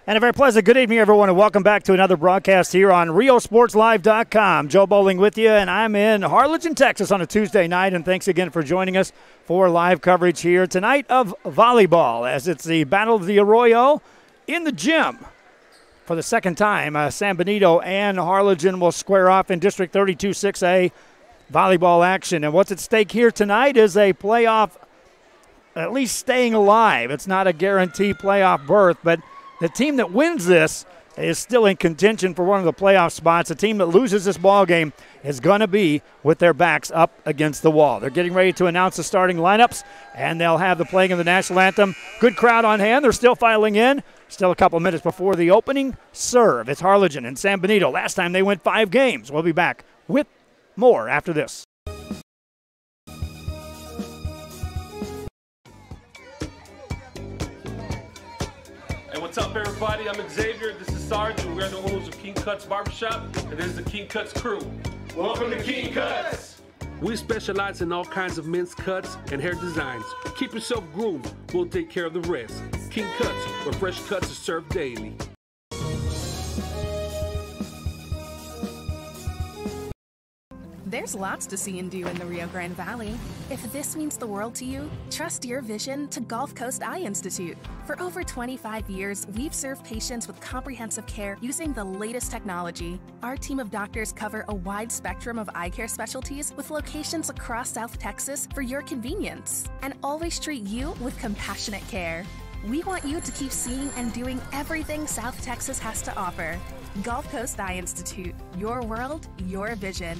And a very pleasant good evening, everyone, and welcome back to another broadcast here on RioSportsLive.com. Joe Bowling with you, and I'm in Harlingen, Texas on a Tuesday night, and thanks again for joining us for live coverage here tonight of volleyball, as it's the Battle of the Arroyo in the gym. For the second time, San Benito and Harlingen will square off in District 32 6A volleyball action. And what's at stake here tonight is a playoff, at least staying alive. It's not a guaranteed playoff berth, but the team that wins this is still in contention for one of the playoff spots. The team that loses this ball game is going to be with their backs up against the wall. They're getting ready to announce the starting lineups, and they'll have the playing of the national anthem. Good crowd on hand. They're still filing in. Still a couple minutes before the opening serve. It's Harlingen and San Benito. Last time they went 5 games. We'll be back with more after this. Hey, what's up, everybody? I'm Xavier. This is Sarge, and we're the owners of King Cuts Barbershop, and this is the King Cuts crew. Welcome to King Cuts. We specialize in all kinds of men's cuts and hair designs. Keep yourself groomed. We'll take care of the rest. King Cuts, where fresh cuts are served daily. There's lots to see and do in the Rio Grande Valley. If this means the world to you, trust your vision to Gulf Coast Eye Institute. For over 25 years, we've served patients with comprehensive care using the latest technology. Our team of doctors cover a wide spectrum of eye care specialties with locations across South Texas for your convenience, and always treat you with compassionate care. We want you to keep seeing and doing everything South Texas has to offer. Gulf Coast Eye Institute, your world, your vision.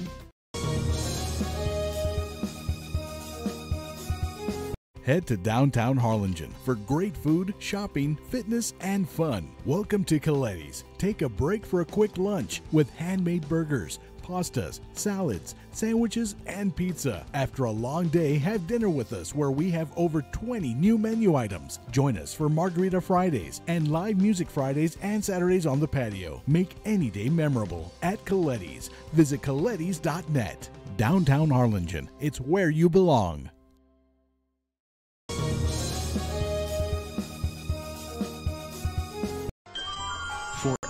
Head to downtown Harlingen for great food, shopping, fitness, and fun. Welcome to Coletti's. Take a break for a quick lunch with handmade burgers, pastas, salads, sandwiches, and pizza. After a long day, have dinner with us where we have over 20 new menu items. Join us for Margarita Fridays and live music Fridays and Saturdays on the patio. Make any day memorable at Coletti's. Visit colettis.net. Downtown Harlingen. It's where you belong.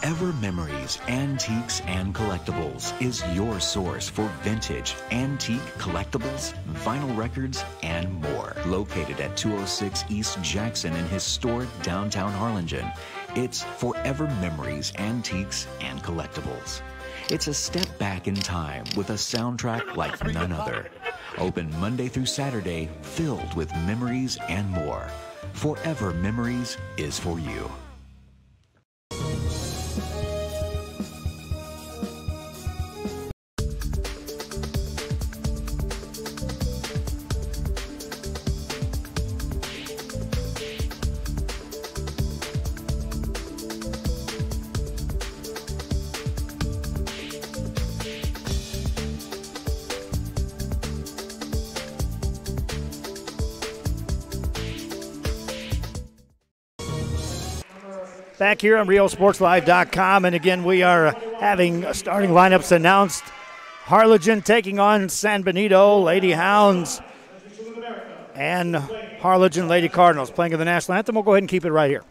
Forever Memories, Antiques and Collectibles is your source for vintage, antique collectibles, vinyl records, and more. Located at 206 East Jackson in historic downtown Harlingen, it's Forever Memories, Antiques and Collectibles. It's a step back in time with a soundtrack like none other. Open Monday through Saturday, filled with memories and more. Forever Memories is for you. Back here on RioSportsLive.com, and again, we are having starting lineups announced. Harlingen taking on San Benito, Lady Hounds, and Harlingen Lady Cardinals playing in the national anthem. We'll go ahead and keep it right here.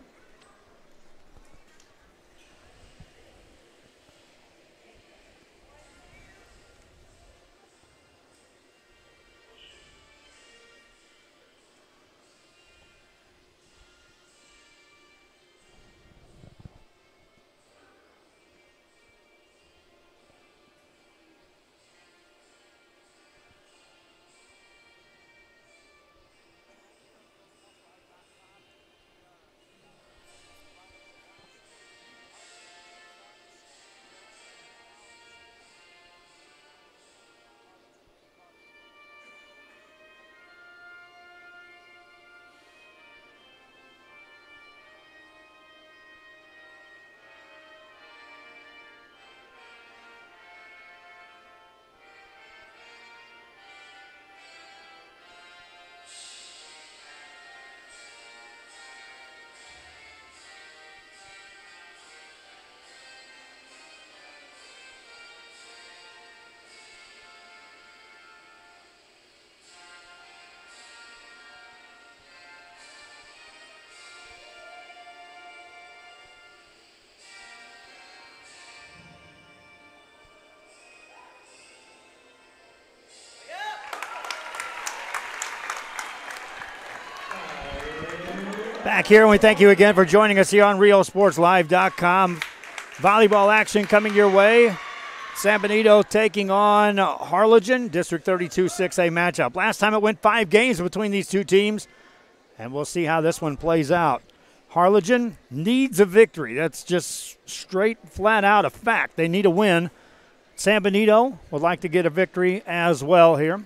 Back here, and we thank you again for joining us here on RioSportsLive.com. Volleyball action coming your way. San Benito taking on Harlingen, District 32 6A matchup. Last time it went 5 games between these two teams, and we'll see how this one plays out. Harlingen needs a victory. That's just straight, flat out a fact. They need a win. San Benito would like to get a victory as well here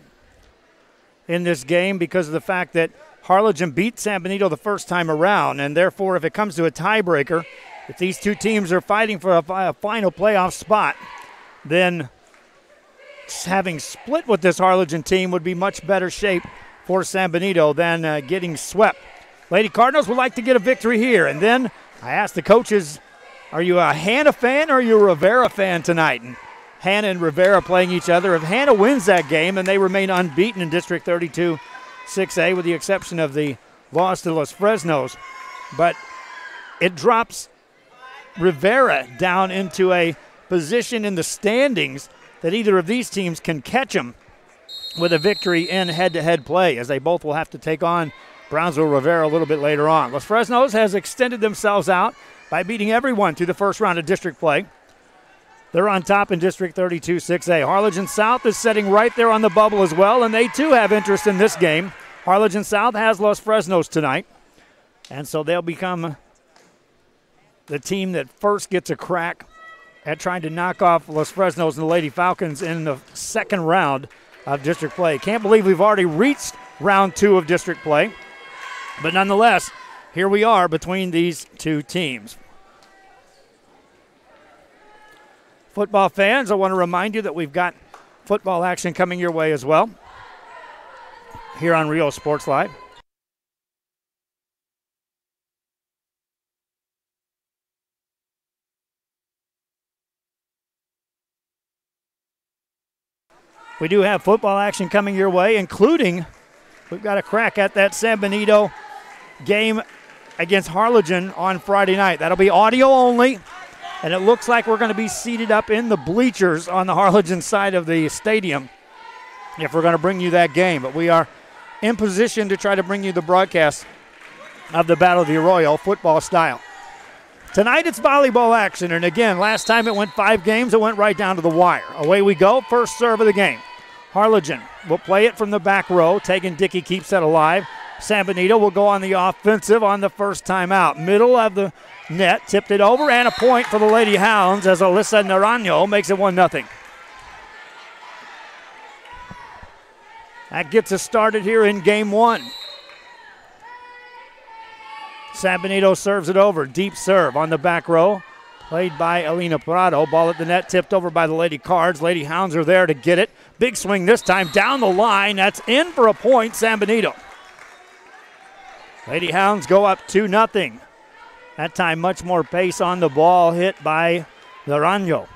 in this game because of the fact that Harlingen beat San Benito the first time around, and therefore if it comes to a tiebreaker, if these two teams are fighting for a final playoff spot, then having split with this Harlingen team would be much better shape for San Benito than getting swept. Lady Cardinals would like to get a victory here, and then I asked the coaches, are you a Hannah fan or are you a Rivera fan tonight? And Hannah and Rivera playing each other. If Hannah wins that game, then they remain unbeaten in District 32 6A with the exception of the loss to Los Fresnos. But it drops Rivera down into a position in the standings that either of these teams can catch them with a victory in head-to-head play, as they both will have to take on Brownsville Rivera a little bit later on. Los Fresnos has extended themselves out by beating everyone through the first round of district play. They're on top in District 32 6A. Harlingen South is sitting right there on the bubble as well, and they too have interest in this game. Harlingen South has Los Fresnos tonight, and so they'll become the team that first gets a crack at trying to knock off Los Fresnos and the Lady Falcons in the second round of district play. Can't believe we've already reached round 2 of district play, but nonetheless, here we are between these two teams. Football fans, I want to remind you that we've got football action coming your way as well here on Rio Sports Live. We do have football action coming your way, including we've got a crack at that San Benito game against Harlingen on Friday night. That'll be audio only. And it looks like we're going to be seated up in the bleachers on the Harlingen side of the stadium if we're going to bring you that game. But we are in position to try to bring you the broadcast of the Battle of the Arroyo football style. Tonight it's volleyball action. And again, last time it went 5 games, it went right down to the wire. Away we go, first serve of the game. Harlingen will play it from the back row. Tegan Dickey keeps that alive. San Benito will go on the offensive on the first time out. Middle of the net, tipped it over, and a point for the Lady Hounds as Alyssa Naranjo makes it 1-0. That gets us started here in game 1. San Benito serves it over. Deep serve on the back row. Played by Alina Prado. Ball at the net, tipped over by the Lady Cards. Lady Hounds are there to get it. Big swing this time down the line. That's in for a point, San Benito. Lady Hounds go up 2-0. That time much more pace on the ball, hit by Naranjo.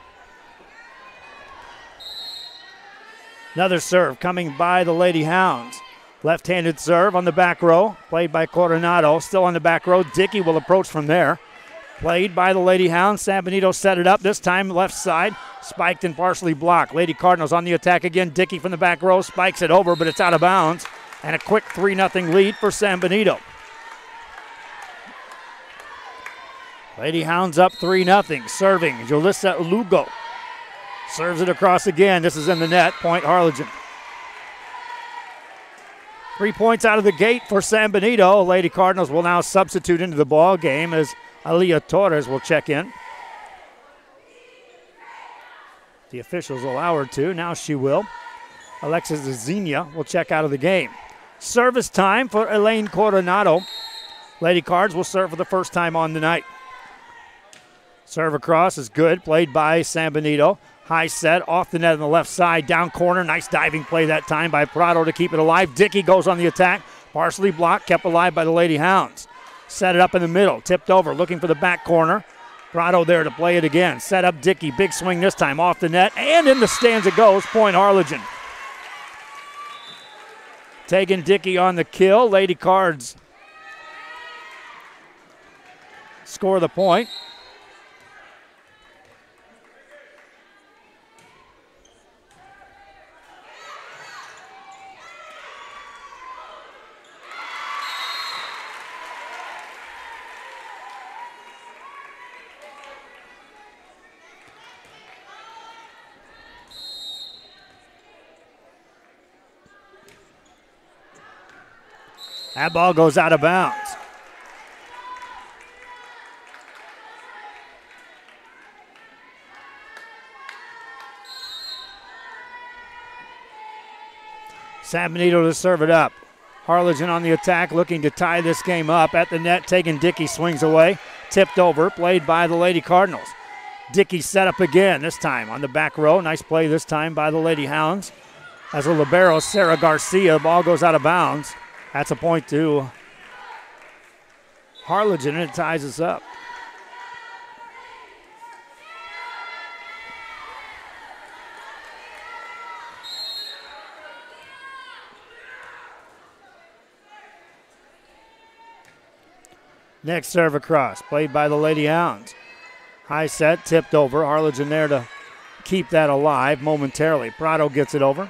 Another serve coming by the Lady Hounds. Left-handed serve on the back row, played by Coronado. Still on the back row, Dickey will approach from there. Played by the Lady Hounds. San Benito set it up, this time left side. Spiked and partially blocked. Lady Cardinals on the attack again. Dickey from the back row spikes it over, but it's out of bounds. And a quick 3-0 lead for San Benito. Lady Hounds up 3-0. Serving, Julissa Lugo. Serves it across again. This is in the net. Point Harlingen. 3 points out of the gate for San Benito. Lady Cardinals will now substitute into the ball game as Aliyah Torres will check in. The officials allow her to. Now she will. Alexis Zenia will check out of the game. Service time for Elaine Coronado. Lady Cards will serve for the first time on the night. Serve across is good. Played by San Benito. High set off the net on the left side. Down corner. Nice diving play that time by Prado to keep it alive. Dickey goes on the attack. Partially blocked. Kept alive by the Lady Hounds. Set it up in the middle. Tipped over. Looking for the back corner. Prado there to play it again. Set up Dickey. Big swing this time off the net. And in the stands it goes. Point Harlingen. Taking Dickey on the kill. Lady Cards score the point. That ball goes out of bounds. San Benito to serve it up. Harlingen on the attack, looking to tie this game up. At the net, taking Dickey, swings away. Tipped over, played by the Lady Cardinals. Dickey set up again, this time on the back row. Nice play this time by the Lady Hounds. As a libero, Sarah Garcia, the ball goes out of bounds. That's a point to Harlingen, and it ties us up. Next serve across, played by the Lady Hounds. High set, tipped over. Harlingen there to keep that alive momentarily. Prado gets it over.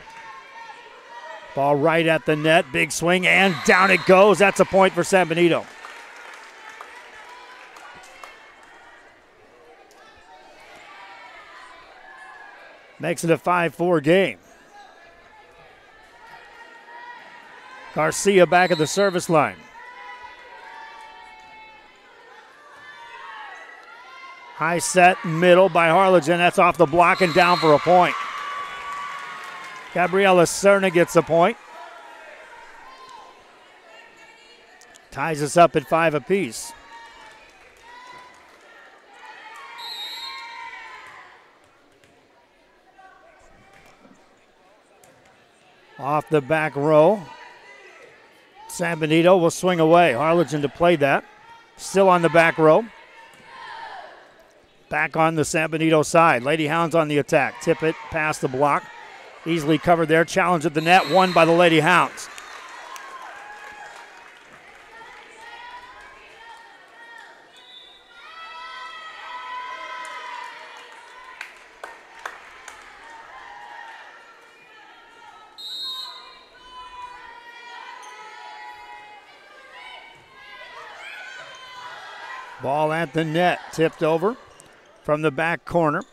Ball right at the net, big swing, and down it goes. That's a point for San Benito. Makes it a 5-4 game. Garcia back at the service line. High set, middle by Harlingen. That's off the block and down for a point. Gabriela Serna gets a point. Ties us up at 5 apiece. Off the back row. San Benito will swing away. Harlingen to play that. Still on the back row. Back on the San Benito side. Lady Hounds on the attack. Tip it past the block. Easily covered there. Challenge at the net. Won by the Lady Hounds. Ball at the net. Tipped over from the back corner.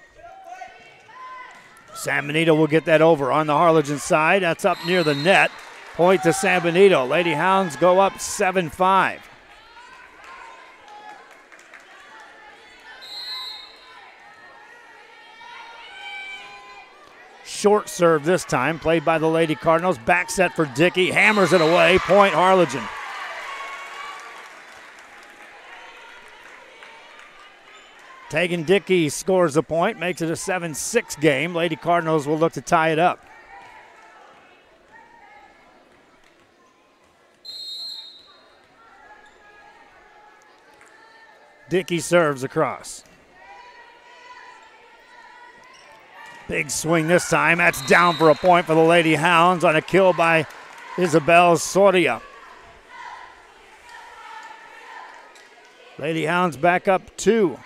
San Benito will get that over on the Harlingen side. That's up near the net. Point to San Benito. Lady Hounds go up 7-5. Short serve this time, played by the Lady Cardinals. Back set for Dickey. Hammers it away. Point Harlingen. Tegan Dickey scores a point, makes it a 7-6 game. Lady Cardinals will look to tie it up. Dickey serves across. Big swing this time. That's down for a point for the Lady Hounds on a kill by Isabel Soria. Lady Hounds back up 2.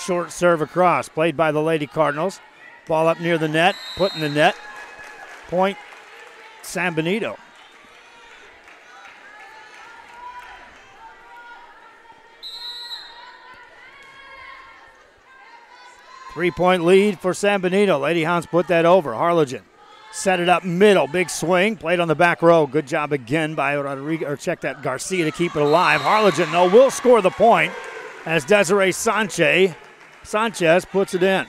Short serve across, played by the Lady Cardinals. Ball up near the net, put in the net. Point San Benito. Three-point lead for San Benito. Lady Hounds put that over. Harlingen set it up middle. Big swing, played on the back row. Good job again by Garcia to keep it alive. Harlingen, though, will score the point as Desiree Sanchez puts it in.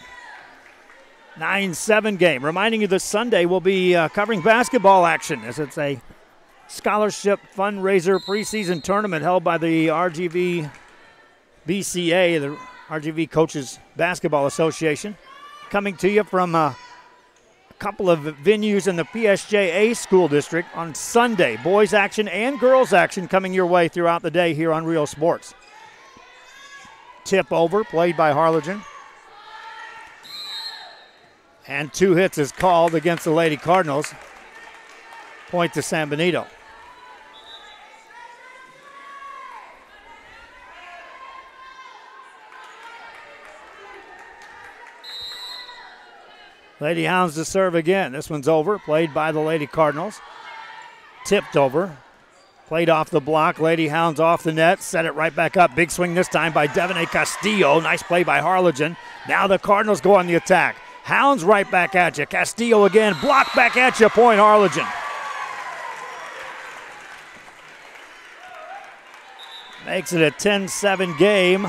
9-7 game. Reminding you that Sunday we'll be covering basketball action as it's a scholarship fundraiser preseason tournament held by the RGV BCA, the RGV Coaches Basketball Association. Coming to you from a couple of venues in the PSJA school district on Sunday. Boys action and girls action coming your way throughout the day here on Rio Sports. Tip over, played by Harlingen. And 2 hits is called against the Lady Cardinals. Point to San Benito. Lady Hounds to serve again. This one's over, played by the Lady Cardinals. Tipped over. Played off the block. Lady Hounds off the net. Set it right back up. Big swing this time by Devonay Castillo. Nice play by Harlingen. Now the Cardinals go on the attack. Hounds right back at you. Castillo again, block back at you, point Harlingen. Makes it a 10-7 game.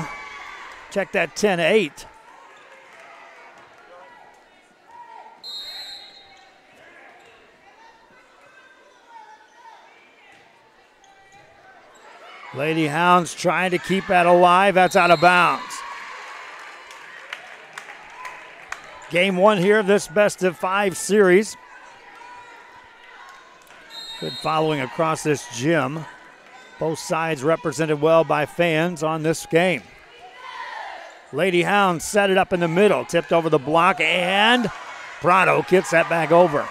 Check that 10-8. Lady Hounds trying to keep that alive. That's out of bounds. Game one here of this best-of-5 series. Good following across this gym. Both sides represented well by fans on this game. Lady Hounds set it up in the middle, tipped over the block, and Prado gets that back over.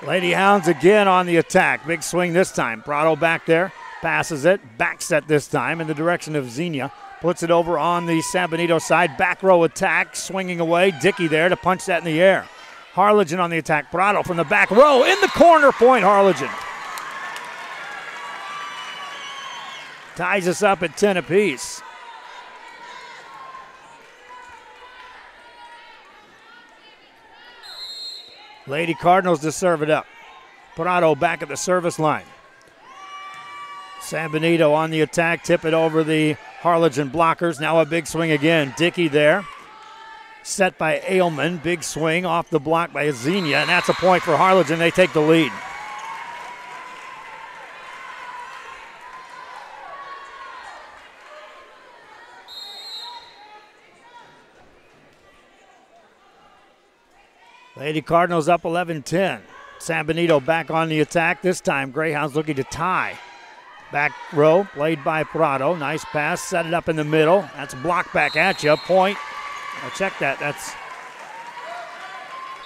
Lady Hounds again on the attack. Big swing this time. Prado back there, passes it, back set this time in the direction of Xenia. Puts it over on the San Benito side. Back row attack, swinging away. Dickey there to punch that in the air. Harlingen on the attack. Prado from the back row in the corner, point Harlingen. Ties us up at 10 apiece. Lady Cardinals to serve it up. Prado back at the service line. San Benito on the attack, tip it over the Harlingen blockers. Now a big swing again. Dickey there. Set by Ailman. Big swing off the block by Xenia, and that's a point for Harlingen. They take the lead. Lady Cardinals up 11-10. San Benito back on the attack. This time Greyhounds looking to tie. Back row played by Prado. Nice pass, set it up in the middle. That's blocked back at you. Point. Now check that. That's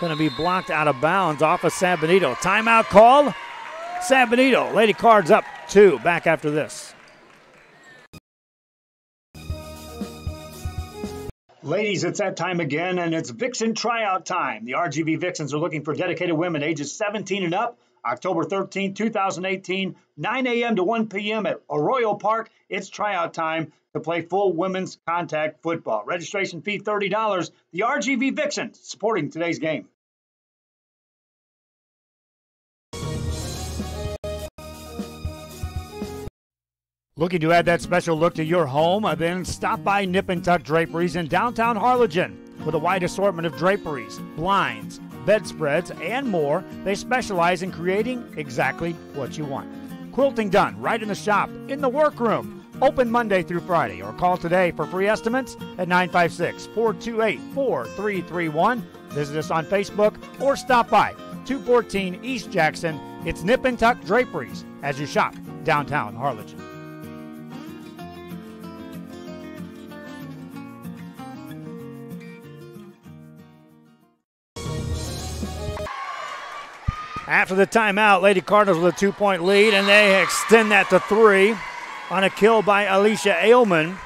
going to be blocked out of bounds off of San Benito. Timeout called. San Benito. Lady Cards up 2. Back after this. Ladies, it's that time again, and it's Vixen tryout time. The RGV Vixens are looking for dedicated women ages 17 and up. October 13, 2018, 9 a.m. to 1 p.m. at Arroyo Park. It's tryout time to play full women's contact football. Registration fee $30. The RGV Vixens supporting today's game. Looking to add that special look to your home? Then stop by Nip and Tuck Draperies in downtown Harlingen. With a wide assortment of draperies, blinds, bedspreads, and more, they specialize in creating exactly what you want. Quilting done right in the shop, in the workroom. Open Monday through Friday, or call today for free estimates at 956-428-4331. Visit us on Facebook or stop by 214 East Jackson. It's Nip and Tuck Draperies as you shop downtown Harlingen. After the timeout, Lady Cardinals with a 2-point lead, and they extend that to 3 on a kill by Alicia Ailman.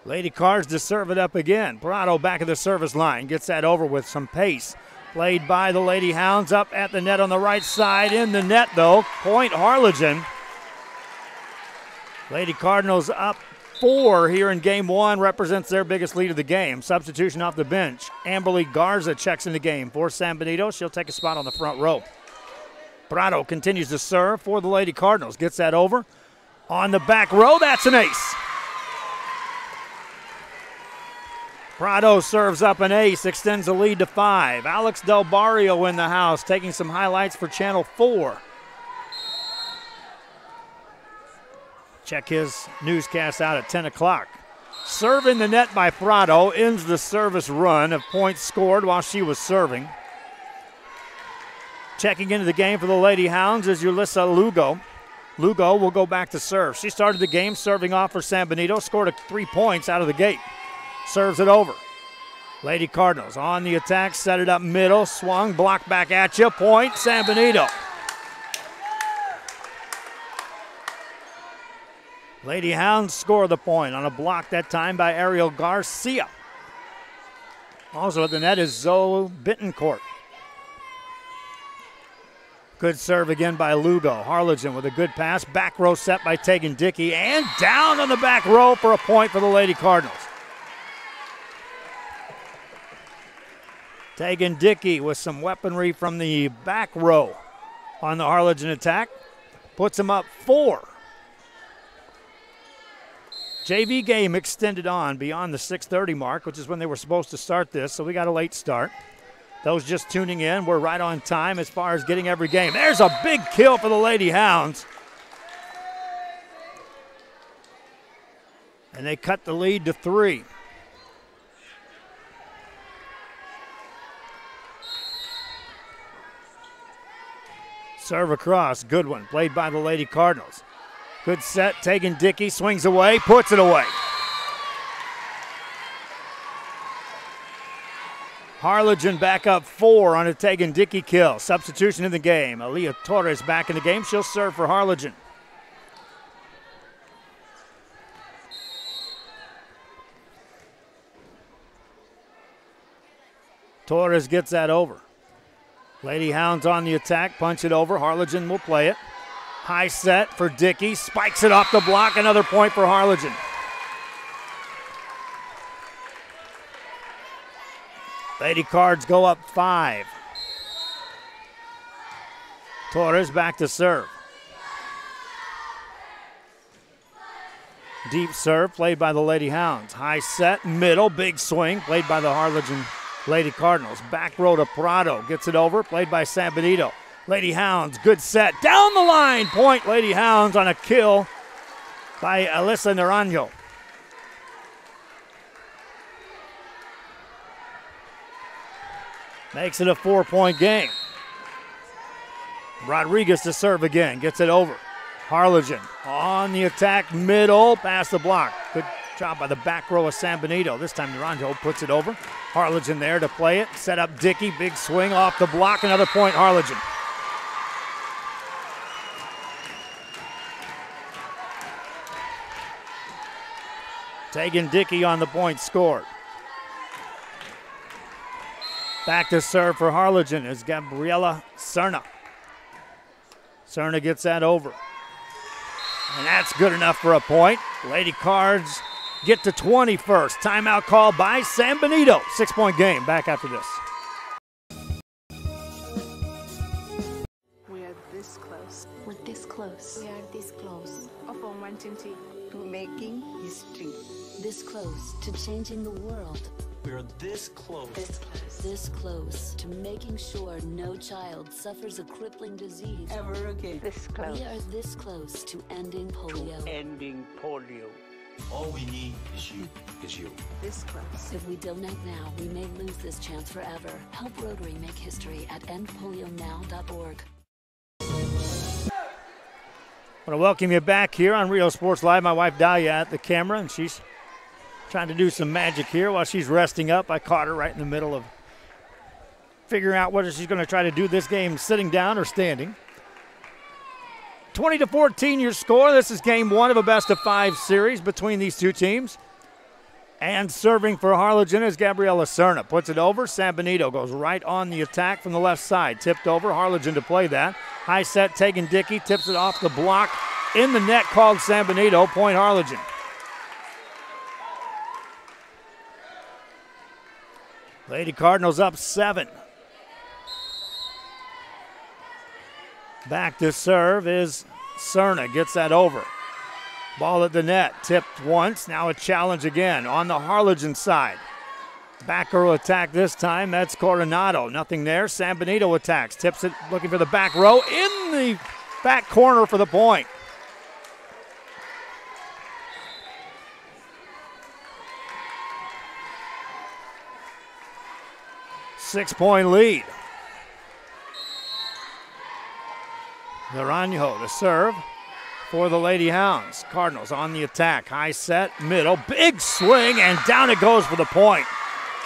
Lady Cards to serve it up again. Prado back at the service line, gets that over with some pace. Played by the Lady Hounds up at the net on the right side. In the net, though, point Harlingen. Lady Cardinals up 4 here in game 1, represents their biggest lead of the game. Substitution off the bench. Amberly Garza checks in the game for San Benito. She'll take a spot on the front row. Prado continues to serve for the Lady Cardinals. Gets that over. On the back row, that's an ace. Prado serves up an ace, extends the lead to 5. Alex Del Barrio in the house, taking some highlights for Channel 4. Check his newscast out at 10 o'clock. Serve in the net by Prado ends the service run of points scored while she was serving. Checking into the game for the Lady Hounds is Yulissa Lugo. Lugo will go back to serve. She started the game serving off for San Benito, scored 3 points out of the gate. Serves it over. Lady Cardinals on the attack, set it up middle, swung, blocked back at you, point San Benito. Lady Hounds score the point on a block that time by Ariel Garcia. Also at the net is Zoe Bittencourt. Good serve again by Lugo. Harlingen with a good pass. Back row set by Tegan Dickey. And down on the back row for a point for the Lady Cardinals. Tegan Dickey with some weaponry from the back row on the Harlingen attack. Puts them up 4. JV game extended on beyond the 6:30 mark, which is when they were supposed to start this, so we got a late start. Those just tuning in, we're right on time as far as getting every game. There's a big kill for the Lady Hounds. And they cut the lead to 3. Serve across, good one, played by the Lady Cardinals. Good set, Tegan Dickey swings away, puts it away. Harlingen back up 4 on a Tegan Dickey kill. Substitution in the game. Aaliyah Torres back in the game. She'll serve for Harlingen. Torres gets that over. Lady Hounds on the attack, punch it over. Harlingen will play it. High set for Dickey, spikes it off the block. Another point for Harlingen. Lady Cards go up 5. Torres back to serve. Deep serve played by the Lady Hounds. High set, middle, big swing played by the Harlingen Lady Cardinals. Back row to Prado, gets it over, played by San Benito. Lady Hounds, good set, down the line, point Lady Hounds on a kill by Alyssa Naranjo. Makes it a 4-point game. Rodriguez to serve again, gets it over. Harlingen on the attack, middle, past the block. Good job by the back row of San Benito. This time Naranjo puts it over. Harlingen there to play it, set up Dickey, big swing off the block, another point Harlingen. Tegan Dickey on the point scored. Back to serve for Harlingen is Gabriela Cerna. Cerna gets that over. And that's good enough for a point. Lady Cards get to 20 first. Timeout call by San Benito. 6-point game. Back after this. We are this close. We're this close. We are this close. Of wanting to making history. This close to changing the world. We are this close. This close. This close to making sure no child suffers a crippling disease Ever again. This close. We are this close to ending polio. Ending polio. All we need is you. This close. If we donate now, we may lose this chance forever. Help Rotary make history at endpolionow.org. I want to welcome you back here on Rio Sports Live. My wife Dahlia at the camera, and she's trying to do some magic here while she's resting up. I caught her right in the middle of figuring out whether she's going to try to do this game sitting down or standing. 20-14 your score. This is game 1 of a best-of-5 series between these two teams. And serving for Harlingen is Gabriela Cerna. Puts it over. San Benito goes right on the attack from the left side. Tipped over. Harlingen to play that. High set, Tegan Dickey tips it off the block. In the net called San Benito. Point Harlingen. Lady Cardinals up 7. Back to serve is Cerna. Gets that over. Ball at the net. Tipped once. Now a challenge again on the Harlingen side. Back row attack this time. That's Coronado. Nothing there. San Benito attacks. Tips it. Looking for the back row. In the back corner for the point. Six-point lead. Naranjo to serve for the Lady Hounds. Cardinals on the attack. High set, middle, big swing, and down it goes for the point.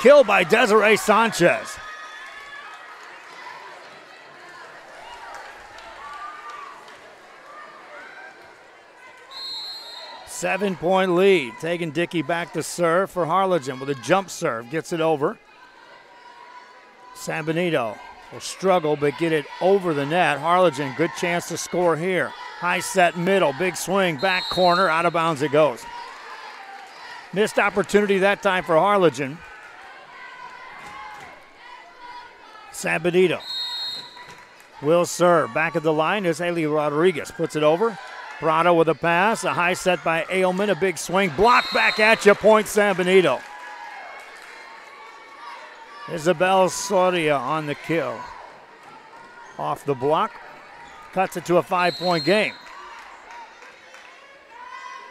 Kill by Desiree Sanchez. Seven-point lead. Tegan Dickey back to serve for Harlingen with a jump serve. Gets it over. San Benito will struggle but get it over the net. Harlingen, good chance to score here. High set middle, big swing, back corner, out of bounds it goes. Missed opportunity that time for Harlingen. San Benito will serve. Back of the line is Haley Rodriguez. Puts it over. Prado with a pass. A high set by Ailman. A big swing. Block back at you. Point San Benito. Isabel Soria on the kill. Off the block. Cuts it to a 5-point game.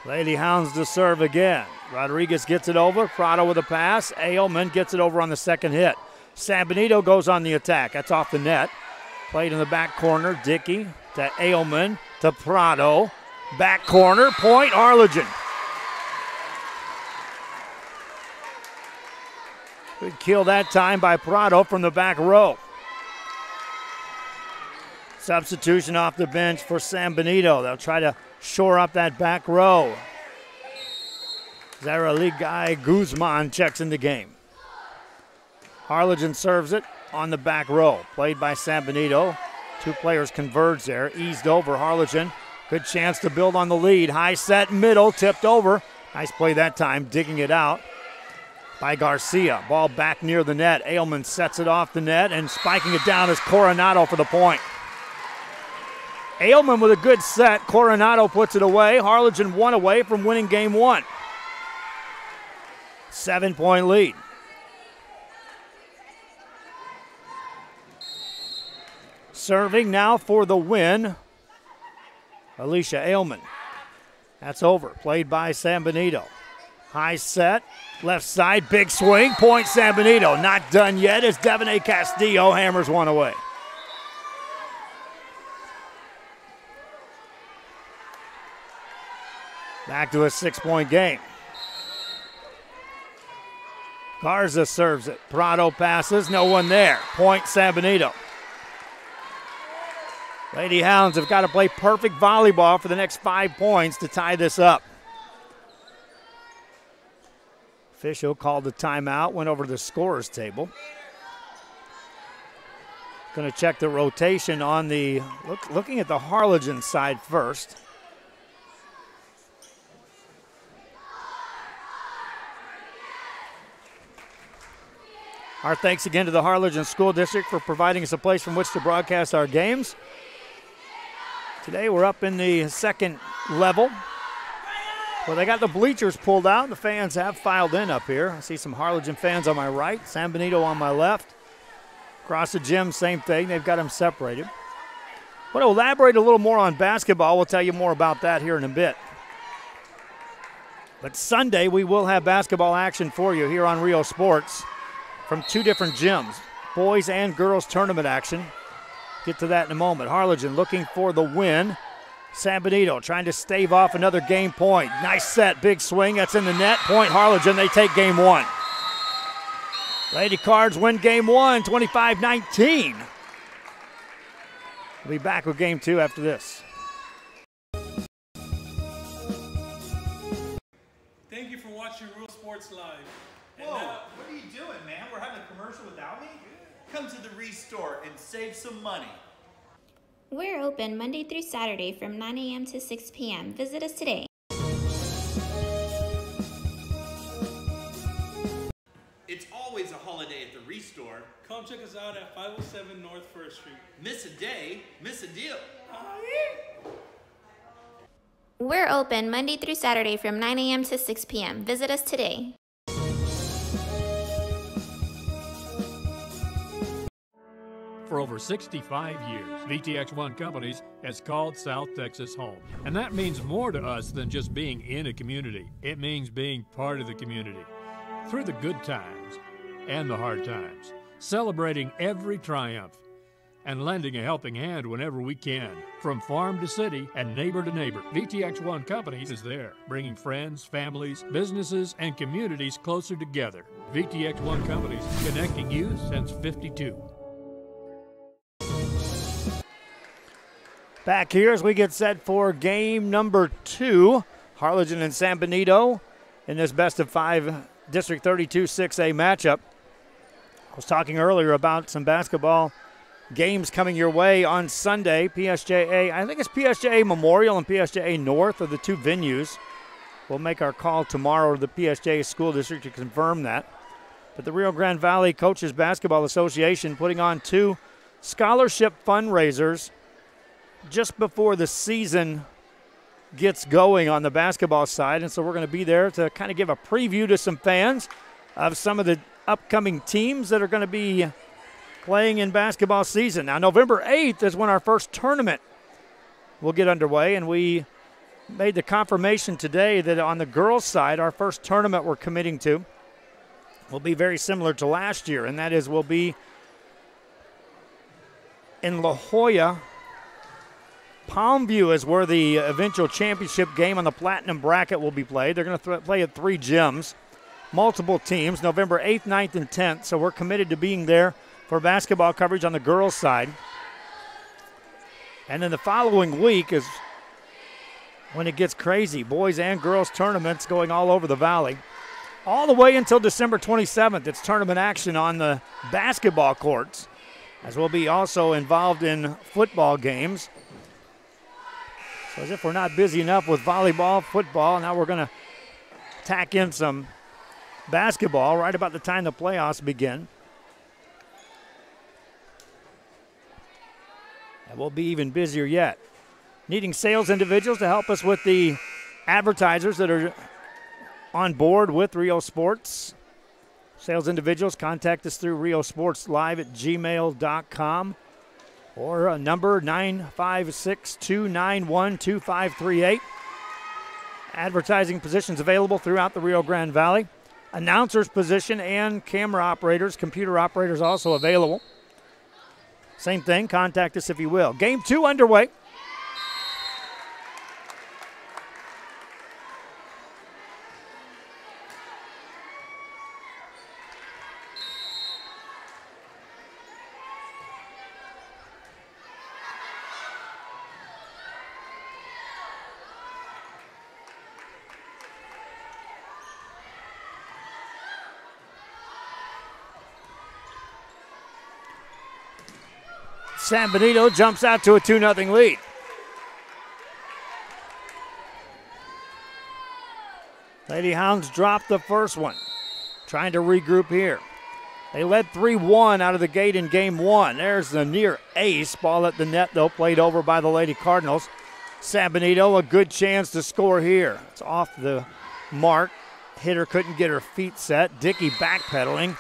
Lady Hounds to serve again. Rodriguez gets it over. Prado with a pass. Ailman gets it over on the second hit. San Benito goes on the attack. That's off the net. Played in the back corner. Dickey to Ailman to Prado. Back corner. Point Harlingen. Good kill that time by Prado from the back row. Substitution off the bench for San Benito. They'll try to shore up that back row. Zaraligai Guzman checks in the game. Harlingen serves it on the back row. Played by San Benito. Two players converge there. Eased over Harlingen. Good chance to build on the lead. High set middle, tipped over. Nice play that time, digging it out by Garcia. Ball back near the net. Ailman sets it off the net, and spiking it down is Coronado for the point. Ailman with a good set. Coronado puts it away. Harlingen one away from winning game one. 7-point lead. Serving now for the win, Alicia Ailman. That's over. Played by San Benito. High set, left side, big swing. Point San Benito. Not done yet as Devonay Castillo hammers one away. Back to a 6-point game. Garza serves it. Prado passes. No one there. Point San Benito. Lady Hounds have got to play perfect volleyball for the next 5 points to tie this up. Official called the timeout, went over to the scorer's table. Going to check the rotation on the, looking at the Harlingen side first. Our thanks again to the Harlingen School District for providing us a place from which to broadcast our games. Today we're up in the second level. Well, they got the bleachers pulled out. The fans have filed in up here. I see some Harlingen fans on my right, San Benito on my left. Across the gym, same thing. They've got them separated. I want to elaborate a little more on basketball. We'll tell you more about that here in a bit. But Sunday we will have basketball action for you here on Rio Sports from 2 different gyms. Boys and girls tournament action. Get to that in a moment. Harlingen looking for the win. San Benito trying to stave off another game point. Nice set, big swing. That's in the net. Point Harlingen. They take game one. Lady Cards win game one, 25-19. We'll be back with game 2 after this. Thank you for watching Real Sports Live. Whoa, what are you doing, man? We're having a commercial without me? Come to the Restore and save some money. We're open Monday through Saturday from 9 a.m. to 6 p.m. Visit us today. It's always a holiday at the Restore. Come check us out at 507 North 1st Street. Miss a day, miss a deal. We're open Monday through Saturday from 9 a.m. to 6 p.m. Visit us today. For over 65 years, VTX1 Companies has called South Texas home. And that means more to us than just being in a community. It means being part of the community. Through the good times and the hard times, celebrating every triumph and lending a helping hand whenever we can. From farm to city and neighbor to neighbor, VTX1 Companies is there, bringing friends, families, businesses, and communities closer together. VTX1 Companies, connecting you since '52. Back here as we get set for game number 2. Harlingen and San Benito in this best of 5 District 32 6A matchup. I was talking earlier about some basketball games coming your way on Sunday. PSJA, I think it's PSJA Memorial and PSJA North are the two venues. We'll make our call tomorrow to the PSJA School District to confirm that. But the Rio Grande Valley Coaches Basketball Association putting on 2 scholarship fundraisers just before the season gets going on the basketball side. And so we're going to be there to kind of give a preview to some fans of some of the upcoming teams that are going to be playing in basketball season. Now, November 8th is when our first tournament will get underway, and we made the confirmation today that on the girls' side, our first tournament we're committing to will be very similar to last year, and that is we'll be in La Jolla. Palmview is where the eventual championship game on the Platinum bracket will be played. They're going to play at 3 gyms, multiple teams, November 8th, 9th, and 10th, so we're committed to being there for basketball coverage on the girls' side. And then the following week is when it gets crazy. Boys and girls tournaments going all over the valley. All the way until December 27th, it's tournament action on the basketball courts, as we'll be also involved in football games. So as if we're not busy enough with volleyball, football, now we're going to tack in some basketball right about the time the playoffs begin. And we'll be even busier yet. Needing sales individuals to help us with the advertisers that are on board with Rio Sports. Sales individuals, contact us through riosportslive@gmail.com or a number 956-291-2538. Advertising positions available throughout the Rio Grande Valley. Announcers position and camera operators, computer operators also available. Same thing, contact us if you will. Game 2 underway. San Benito jumps out to a 2-0 lead. Lady Hounds dropped the first one, trying to regroup here. They led 3-1 out of the gate in game 1. There's the near ace. Ball at the net, though, played over by the Lady Cardinals. San Benito, a good chance to score here. It's off the mark. Hitter couldn't get her feet set. Dickey backpedaling.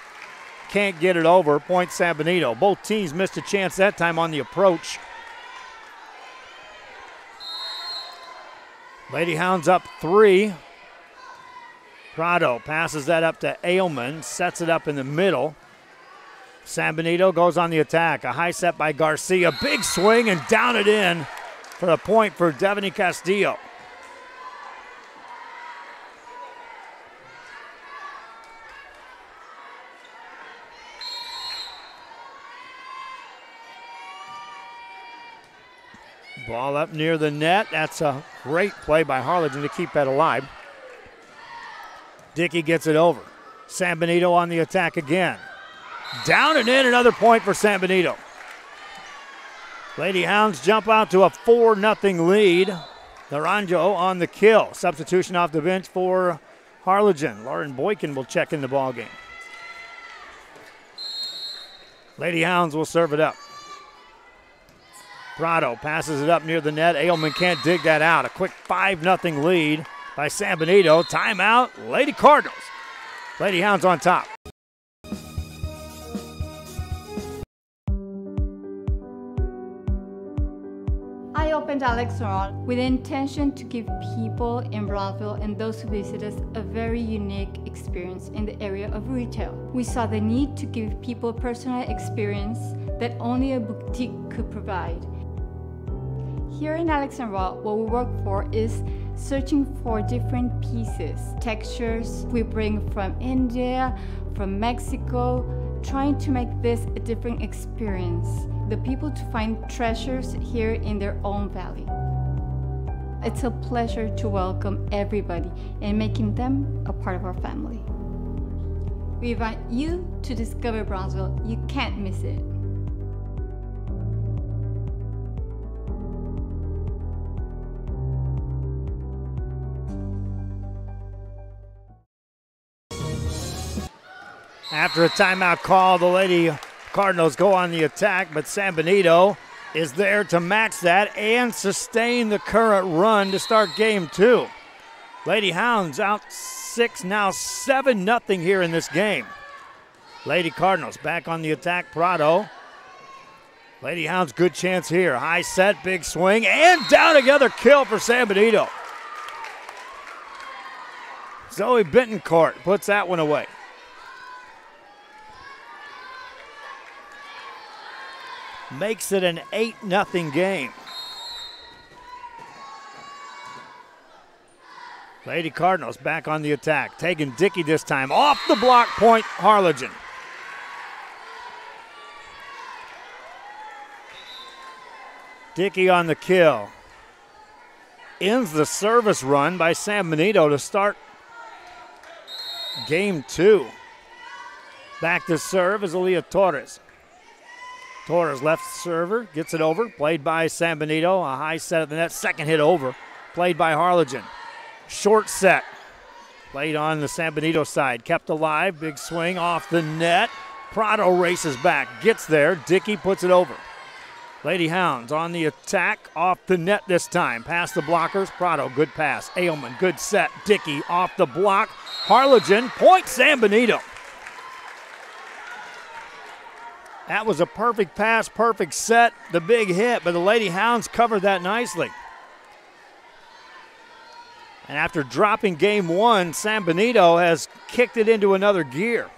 Can't get it over. Point San Benito. Both teams missed a chance that time on the approach. Lady Hounds up 3. Prado passes that up to Ailman, sets it up in the middle. San Benito goes on the attack. A high set by Garcia. Big swing and down it in for the point for Devaney Castillo. Ball up near the net. That's a great play by Harlingen to keep that alive. Dickey gets it over. San Benito on the attack again. Down and in, another point for San Benito. Lady Hounds jump out to a 4-0 lead. Naranjo on the kill. Substitution off the bench for Harlingen. Lauren Boykin will check in the ballgame. Lady Hounds will serve it up. Prado passes it up near the net. Ailman can't dig that out. A quick 5-0 lead by San Benito. Timeout, Lady Cardinals. Lady Hounds on top. I opened Alex Restaurant with the intention to give people in Brownsville and those who visit us a very unique experience in the area of retail. We saw the need to give people a personal experience that only a boutique could provide. Here in Alex and Raw, what we work for is searching for different pieces, textures we bring from India, from Mexico, trying to make this a different experience. The people to find treasures here in their own valley. It's a pleasure to welcome everybody and making them a part of our family. We invite you to discover Brownsville. You can't miss it. After a timeout call, the Lady Cardinals go on the attack, but San Benito is there to match that and sustain the current run to start game 2. Lady Hounds out 6, now 7-0 here in this game. Lady Cardinals back on the attack, Prado. Lady Hounds, good chance here. High set, big swing, and down together kill for San Benito. Zoe Bentoncourt puts that one away. Makes it an 8-0 game. Lady Cardinals back on the attack. Taking Dickey this time. Off the block, point Harlingen. Dickey on the kill. Ends the service run by San Benito to start game 2. Back to serve is Aaliyah Torres. Torres left server, gets it over. Played by San Benito. A high set at the net. Second hit over. Played by Harlingen. Short set. Played on the San Benito side. Kept alive. Big swing off the net. Prado races back. Gets there. Dickey puts it over. Lady Hounds on the attack. Off the net this time. Past the blockers. Prado, good pass. Ailman, good set. Dickey off the block. Harlingen, point San Benito. That was a perfect pass, perfect set, the big hit, but the Lady Hounds covered that nicely. And after dropping game 1, San Benito has kicked it into another gear.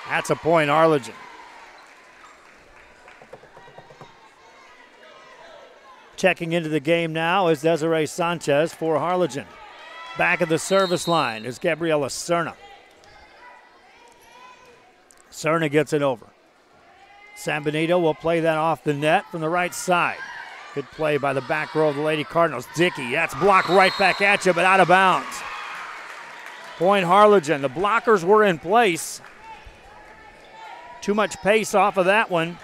That's a point, Harlingen. Checking into the game now is Desiree Sanchez for Harlingen. Back of the service line is Gabriela Cerna. Cerna gets it over. San Benito will play that off the net from the right side. Good play by the back row of the Lady Cardinals. Dickey, that's blocked right back at you, but out of bounds. Point Harlingen. The blockers were in place. Too much pace off of that one.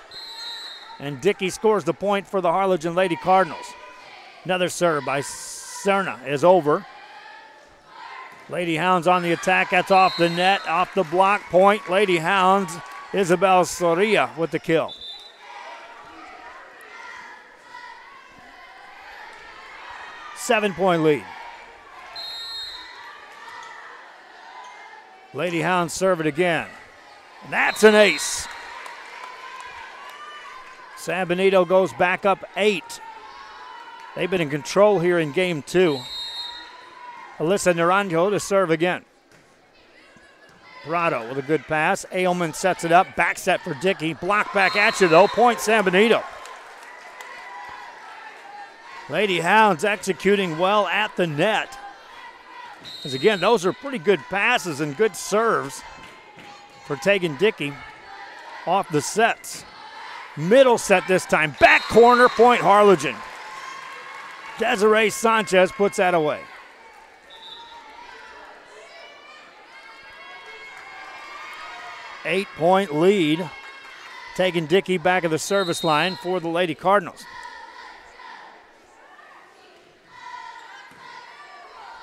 And Dickey scores the point for the Harlingen Lady Cardinals. Another serve by Cerna is over. Lady Hounds on the attack. That's off the net, off the block. Point, Lady Hounds. Isabel Soria with the kill. Seven-point lead. Lady Hounds serve it again. And that's an ace. San Benito goes back up 8. They've been in control here in game 2. Alyssa Naranjo to serve again. Prado with a good pass. Ailman sets it up. Back set for Dickey. Block back at you, though. Point San Benito. Lady Hounds executing well at the net. Because, again, those are pretty good passes and good serves for taking Dickey off the sets. Middle set this time. Back corner, point Harlingen. Desiree Sanchez puts that away. 8-point lead. Taking Dickey back of the service line for the Lady Cardinals.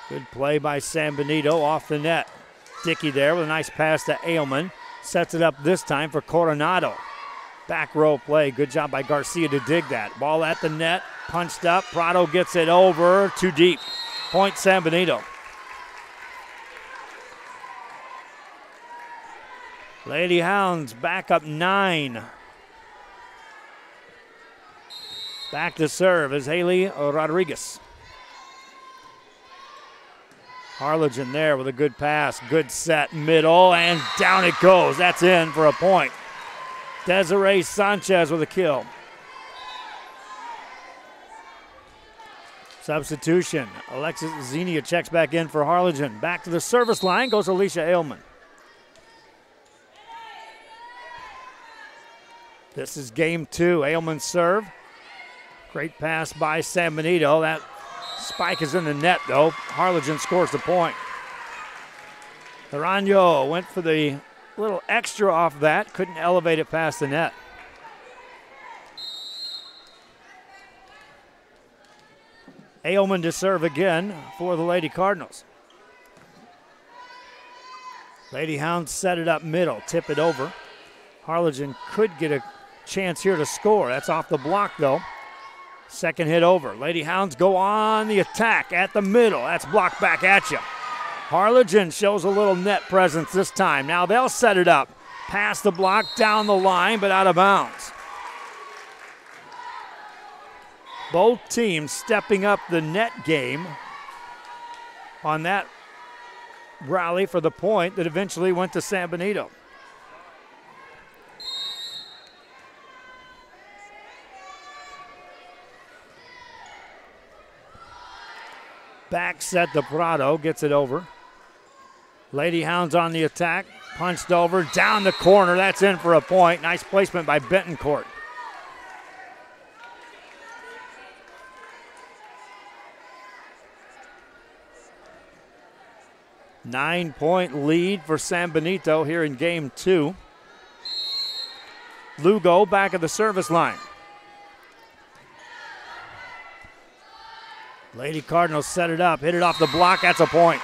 Good play by San Benito off the net. Dickey there with a nice pass to Ailman. Sets it up this time for Coronado. Back row play. Good job by Garcia to dig that. Ball at the net. Punched up. Prado gets it over. Too deep. Point San Benito. Lady Hounds back up 9. Back to serve is Haley Rodriguez. Harlingen there with a good pass. Good set, middle, and down it goes. That's in for a point. Desiree Sanchez with a kill. Substitution. Alexis Zenia checks back in for Harlingen. Back to the service line goes Alicia Ailman. This is game 2. Ailman serve. Great pass by San Benito. That spike is in the net, though. Harlingen scores the point. Naranjo went for the little extra off that. Couldn't elevate it past the net. Ailman to serve again for the Lady Cardinals. Lady Hounds set it up middle, tip it over. Harlingen could get a chance here to score. That's off the block, though. Second hit over. Lady Hounds go on the attack at the middle. That's blocked back at you. Harlingen shows a little net presence this time. Now they'll set it up. Past the block, down the line, but out of bounds. Both teams stepping up the net game on that rally for the point that eventually went to San Benito. Back set to Prado, gets it over. Lady Hounds on the attack, punched over, down the corner, that's in for a point. Nice placement by Bentoncourt. Nine-point lead for San Benito here in game 2. Lugo back at the service line. Lady Cardinals set it up, hit it off the block, that's a point.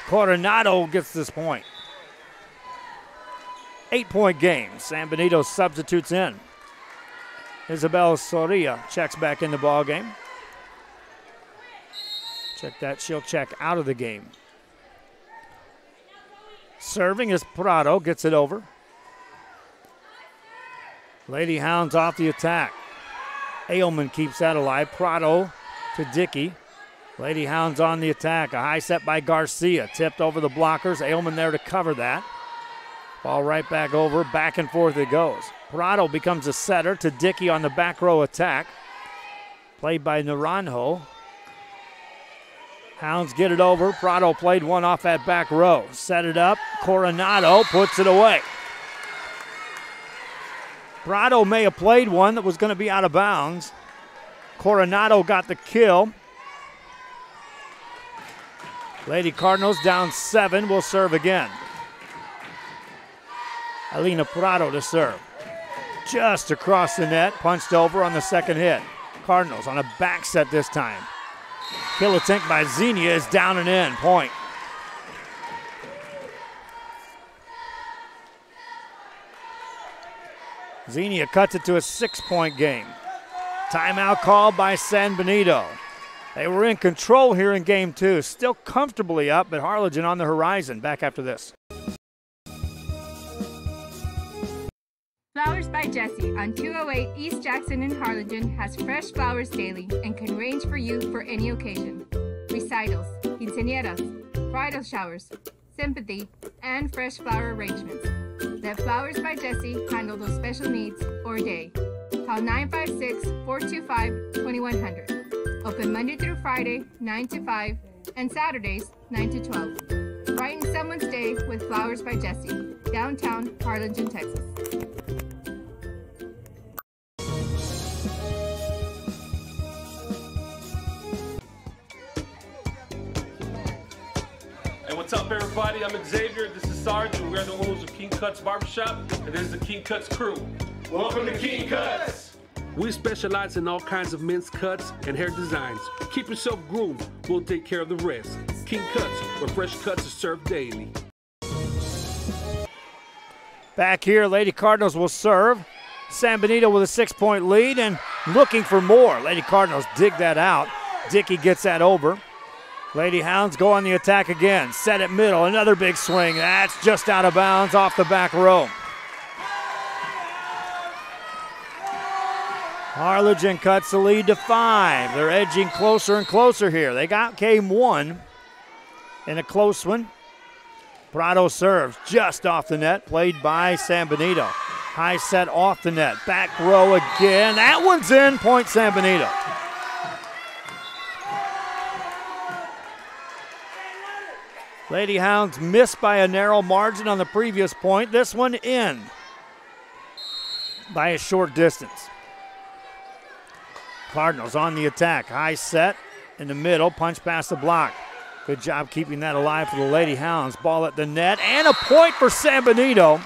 Coronado gets this point. 8-point game. San Benito substitutes in. Isabel Soria checks back in the ball game. Check that, she'll check out of the game. Serving is Prado, gets it over. Lady Hounds off the attack. Ailman keeps that alive. Prado to Dickey. Lady Hounds on the attack. A high set by Garcia. Tipped over the blockers. Ailman there to cover that. Ball right back over. Back and forth it goes. Prado becomes a setter to Dickey on the back row attack. Played by Naranjo. Hounds get it over. Prado played one off that back row. Set it up. Coronado puts it away. Prado may have played one that was going to be out of bounds. Coronado got the kill. Lady Cardinals down 7, will serve again. Alina Prado to serve. Just across the net, punched over on the second hit. Cardinals on a back set this time. Kill attempt by Xenia is down and in, point. Xenia cuts it to a 6-point game. Timeout called by San Benito. They were in control here in game 2, still comfortably up, but Harlingen on the horizon. Back after this. Flowers by Jessie on 208 East Jackson in Harlingen has fresh flowers daily and can range for you for any occasion. Recitals, quinceañeras, bridal showers, sympathy, and fresh flower arrangements. Let Flowers by Jessie handle those special needs or day. Call 956-425-2100. Open Monday through Friday, 9 to 5, and Saturdays, 9 to 12. Brighten someone's day with Flowers by Jessie, downtown Harlingen, Texas. Hey, what's up, everybody? I'm Xavier. This is Sarge, and we're the owners of King Cuts Barbershop, and this is the King Cuts crew. Welcome to King Cuts. We specialize in all kinds of men's cuts and hair designs. Keep yourself groomed. We'll take care of the rest. King Cuts, where fresh cuts are served daily. Back here, Lady Cardinals will serve. San Benito with a 6-point lead and looking for more. Lady Cardinals dig that out. Dickey gets that over. Lady Hounds go on the attack again. Set it middle, another big swing. That's just out of bounds off the back row. Harlingen cuts the lead to 5. They're edging closer and closer here. They got game 1 in a close one. Prado serves just off the net, played by San Benito. High set off the net. Back row again. That one's in. Point San Benito. Lady Hounds missed by a narrow margin on the previous point. This one in by a short distance. Cardinals on the attack. High set in the middle. Punch past the block. Good job keeping that alive for the Lady Hounds. Ball at the net and a point for San Benito.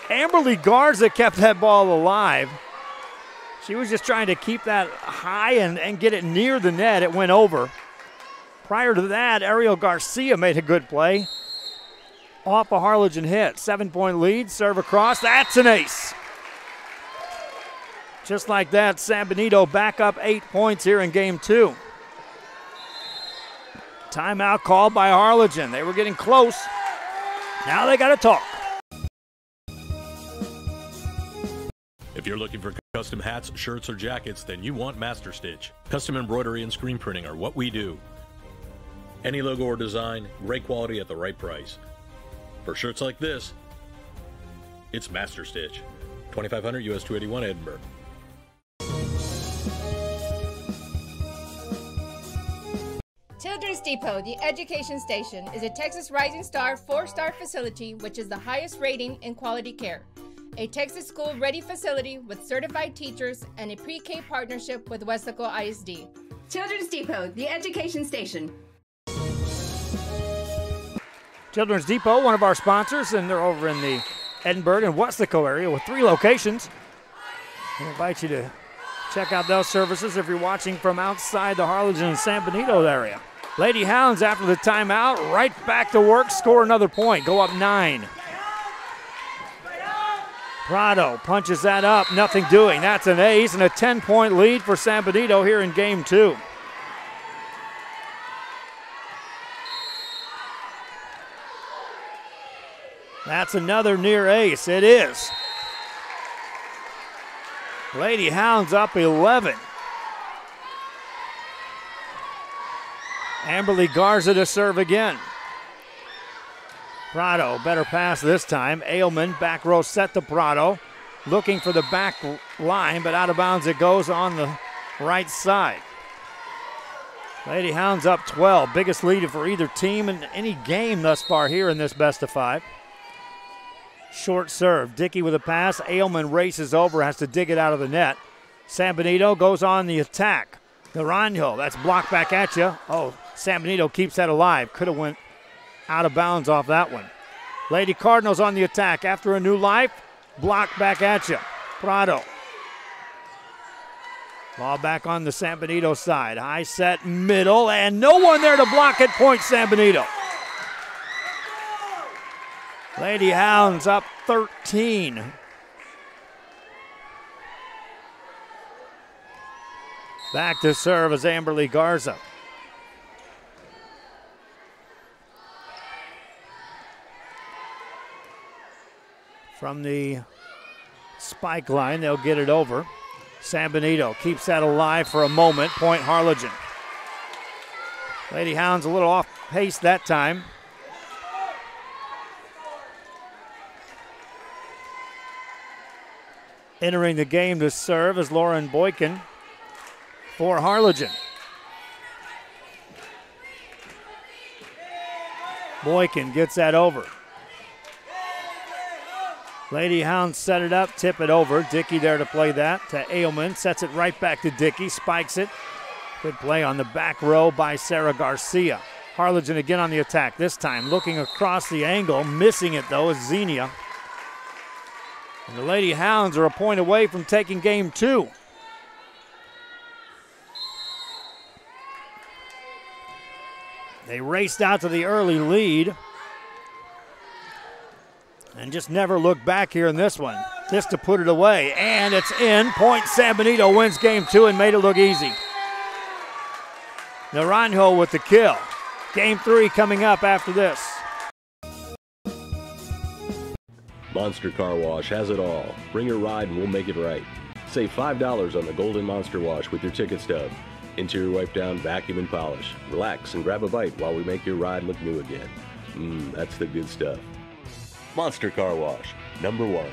Amberly Garza kept that ball alive. She was just trying to keep that high and get it near the net. It went over. Prior to that, Ariel Garcia made a good play. Off a Harlingen hit. 7-point lead, serve across. That's an ace. Just like that, San Benito back up 8 points here in game 2. Timeout called by Harlingen. They were getting close. Now they got to talk. If you're looking for custom hats, shirts, or jackets, then you want Master Stitch. Custom embroidery and screen printing are what we do. Any logo or design, great quality at the right price. For shirts like this, it's Master Stitch. 2500 US 281 Edinburgh. Children's Depot, the education station, is a Texas Rising Star 4-star facility which is the highest rating in quality care. A Texas school-ready facility with certified teachers and a pre-K partnership with Wesco ISD. Children's Depot, the education station. Children's Depot, one of our sponsors, and they're over in the Edinburgh and Wesco area with 3 locations. I invite you to check out those services if you're watching from outside the Harlingen and San Benito area. Lady Hounds, after the timeout, right back to work, score another point, go up 9. Prado punches that up, nothing doing. That's an ace and a 10-point lead for San Benito here in game 2. That's another near ace. It is. Lady Hounds up 11. Amberly Garza to serve again. Prado, better pass this time. Ailman, back row set to Prado. Looking for the back line, but out of bounds it goes on the right side. Lady Hounds up 12. Biggest lead for either team in any game thus far here in this best of 5. Short serve. Dickey with a pass. Ailman races over, has to dig it out of the net. San Benito goes on the attack. Naranjo, that's blocked back at you. Oh, San Benito keeps that alive. Could have went out of bounds off that one. Lady Cardinals on the attack after a new life. Blocked back at you. Prado. Ball back on the San Benito side. High set middle, and no one there to block it. Point San Benito. Lady Hounds up 13. Back to serve as Amberly Garza. From the spike line, they'll get it over. San Benito keeps that alive for a moment. Point Harlingen. Lady Hounds a little off pace that time. Entering the game to serve is Lauren Boykin for Harlingen. Boykin gets that over. Lady Hounds set it up, tip it over. Dickey there to play that to Ailman. Sets it right back to Dickey, spikes it. Good play on the back row by Sarah Garcia. Harlingen again on the attack, this time looking across the angle. Missing it though is Xenia. And the Lady Hounds are a point away from taking game 2. They raced out to the early lead and just never looked back here in this one. This to put it away, and it's in. Point San Benito wins game 2 and made it look easy. Naranjo with the kill. Game 3 coming up after this. Monster Car Wash has it all. Bring your ride and we'll make it right. Save $5 on the Golden Monster Wash with your ticket stub. Interior wipe down, vacuum, and polish. Relax and grab a bite while we make your ride look new again. That's the good stuff. Monster Car Wash, number 1.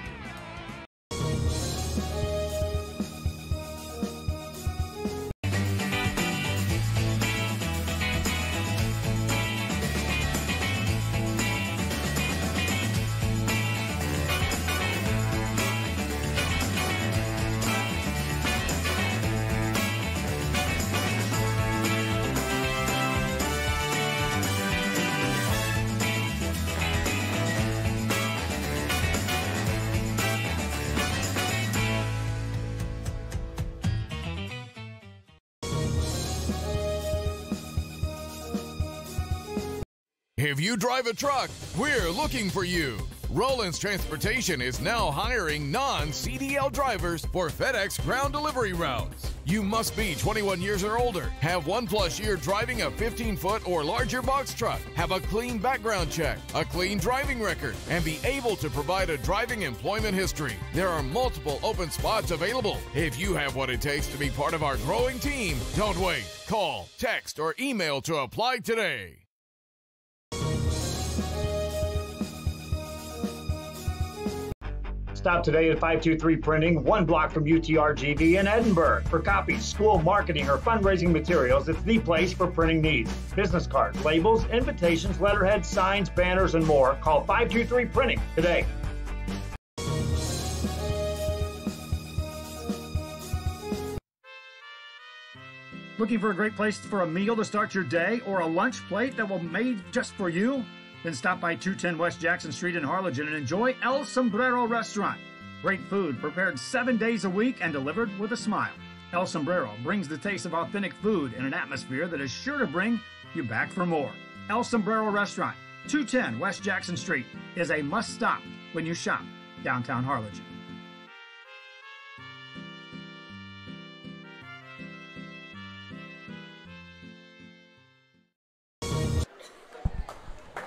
If you drive a truck, we're looking for you. Rollins Transportation is now hiring non-CDL drivers for FedEx ground delivery routes. You must be 21 years or older, have 1+ year driving a 15-foot or larger box truck, have a clean background check, a clean driving record, and be able to provide a driving employment history. There are multiple open spots available. If you have what it takes to be part of our growing team, don't wait. Call, text, or email to apply today. Stop today at 523 Printing, 1 block from UTRGV in Edinburgh. For copies, school marketing, or fundraising materials, it's the place for printing needs. Business cards, labels, invitations, letterheads, signs, banners, and more. Call 523 Printing today. Looking for a great place for a meal to start your day or a lunch plate that will be made just for you? Then stop by 210 West Jackson Street in Harlingen and enjoy El Sombrero Restaurant. Great food prepared 7 days a week and delivered with a smile. El Sombrero brings the taste of authentic food in an atmosphere that is sure to bring you back for more. El Sombrero Restaurant, 210 West Jackson Street, is a must-stop when you shop downtown Harlingen.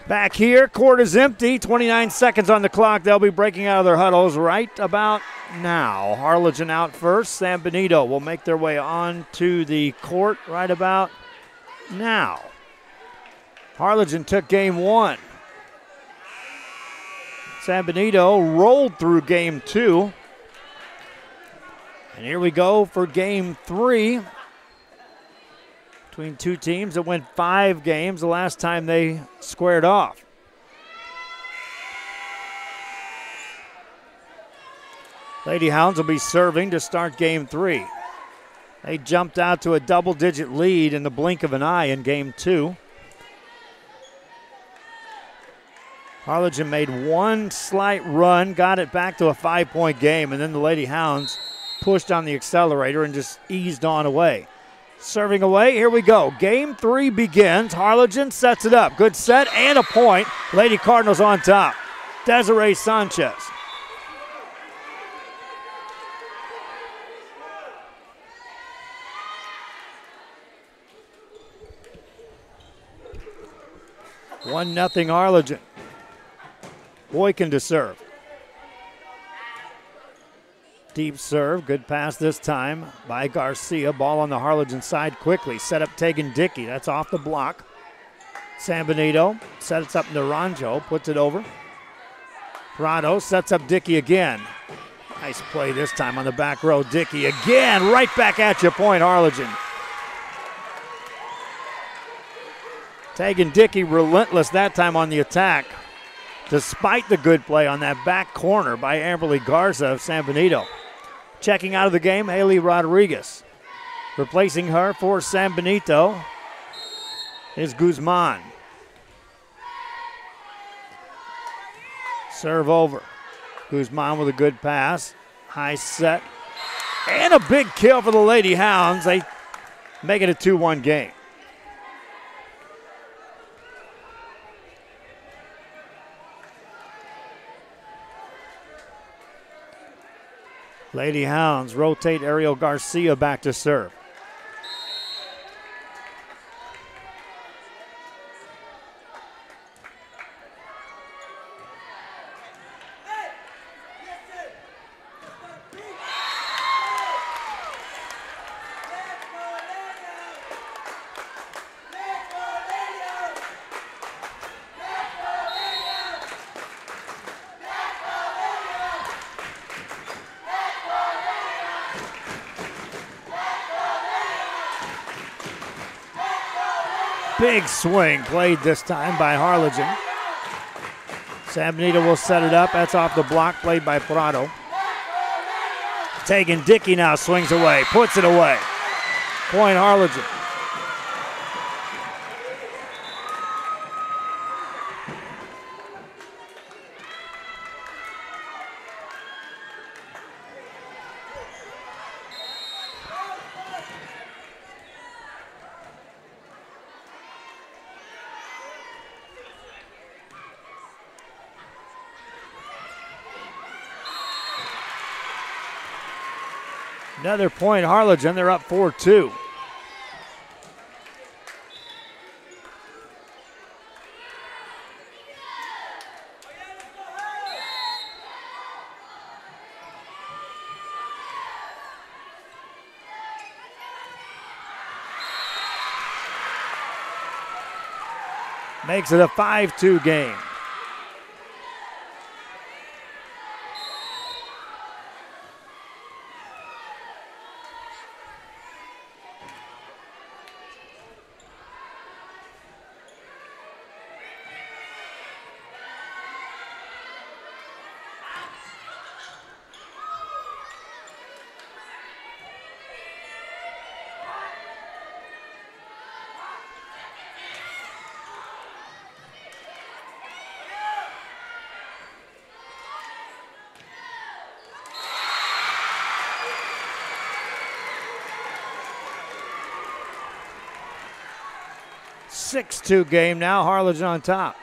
Back here, court is empty, 29 seconds on the clock. They'll be breaking out of their huddles right about now. Harlingen out first. San Benito will make their way on to the court right about now. Harlingen took game 1. San Benito rolled through game 2. And here we go for game 3. Between two teams that went 5 games the last time they squared off. Lady Hounds will be serving to start game 3. They jumped out to a double-digit lead in the blink of an eye in game 2. Harlingen made one slight run, got it back to a 5-point game, and then the Lady Hounds pushed on the accelerator and just eased on away. Serving away, here we go. Game 3 begins. Harlingen sets it up. Good set and a point. Lady Cardinals on top. Desiree Sanchez. One nothing Harlingen. Boykin to serve. Deep serve, good pass this time by Garcia. Ball on the Harlingen side quickly. Set up Tegan Dickey, that's off the block. San Benito sets up Naranjo, puts it over. Prado sets up Dickey again. Nice play this time on the back row. Dickey again, right back at you, point Harlingen. Tegan Dickey relentless that time on the attack, despite the good play on that back corner by Amberly Garza of San Benito. Checking out of the game, Haley Rodriguez. Replacing her for San Benito is Guzman. Serve over. Guzman with a good pass. High set. And a big kill for the Lady Hounds. They make it a 2-1 game. Lady Hounds rotate Ariel Garcia back to serve. Big swing played this time by Harlingen. San Benito will set it up. That's off the block, played by Prado. Tegan Dickey now swings away, puts it away. Point Harlingen. Another point, Harlingen. They're up 4-2. Makes it a 5-2 game. A 6-2 game now, Harlingen on top.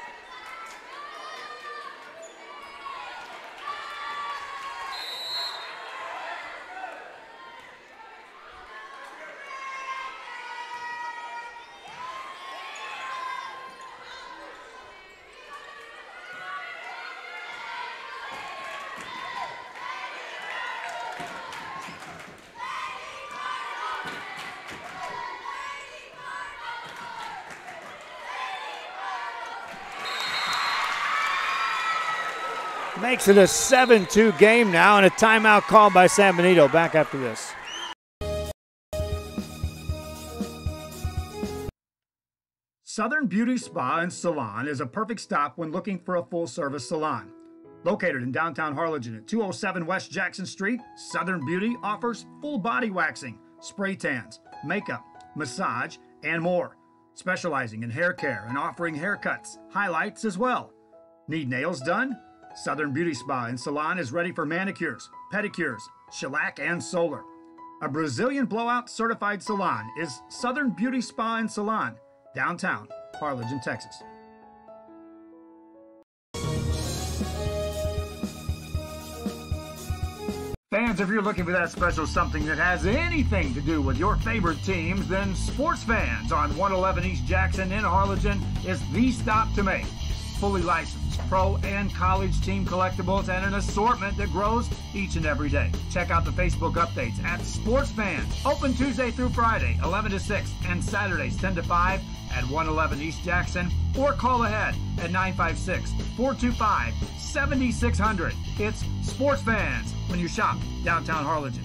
Makes it a 7-2 game now, and a timeout called by San Benito. Back after this. Southern Beauty Spa and Salon is a perfect stop when looking for a full-service salon. Located in downtown Harlingen at 207 West Jackson Street, Southern Beauty offers full body waxing, spray tans, makeup, massage, and more. Specializing in hair care and offering haircuts, highlights as well. Need nails done? Southern Beauty Spa and Salon is ready for manicures, pedicures, shellac, and solar. A Brazilian blowout certified salon is Southern Beauty Spa and Salon, downtown Harlingen, Texas. Fans, if you're looking for that special something that has anything to do with your favorite teams, then Sports Fans on 111 East Jackson in Harlingen is the stop to make. Fully licensed pro and college team collectibles and an assortment that grows each and every day. Check out the Facebook updates at Sports Fans. Open Tuesday through Friday, 11 to 6, and Saturdays, 10 to 5 at 111 East Jackson, or call ahead at 956-425-7600. It's Sports Fans when you shop downtown Harlingen.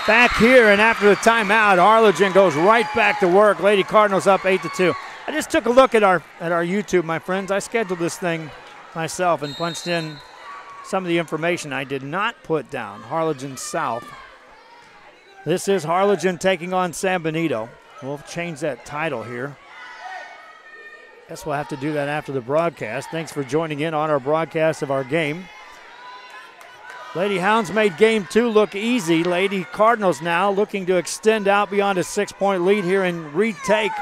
Back here, and after the timeout, Harlingen goes right back to work. Lady Cardinals up 8-2. I just took a look at our YouTube, my friends. I scheduled this thing myself and punched in some of the information I did not put down. Harlingen South. This is Harlingen taking on San Benito. We'll change that title here. Guess we'll have to do that after the broadcast. Thanks for joining in on our broadcast of our game. Lady Hounds made game 2 look easy. Lady Cardinals now looking to extend out beyond a 6-point lead here and retake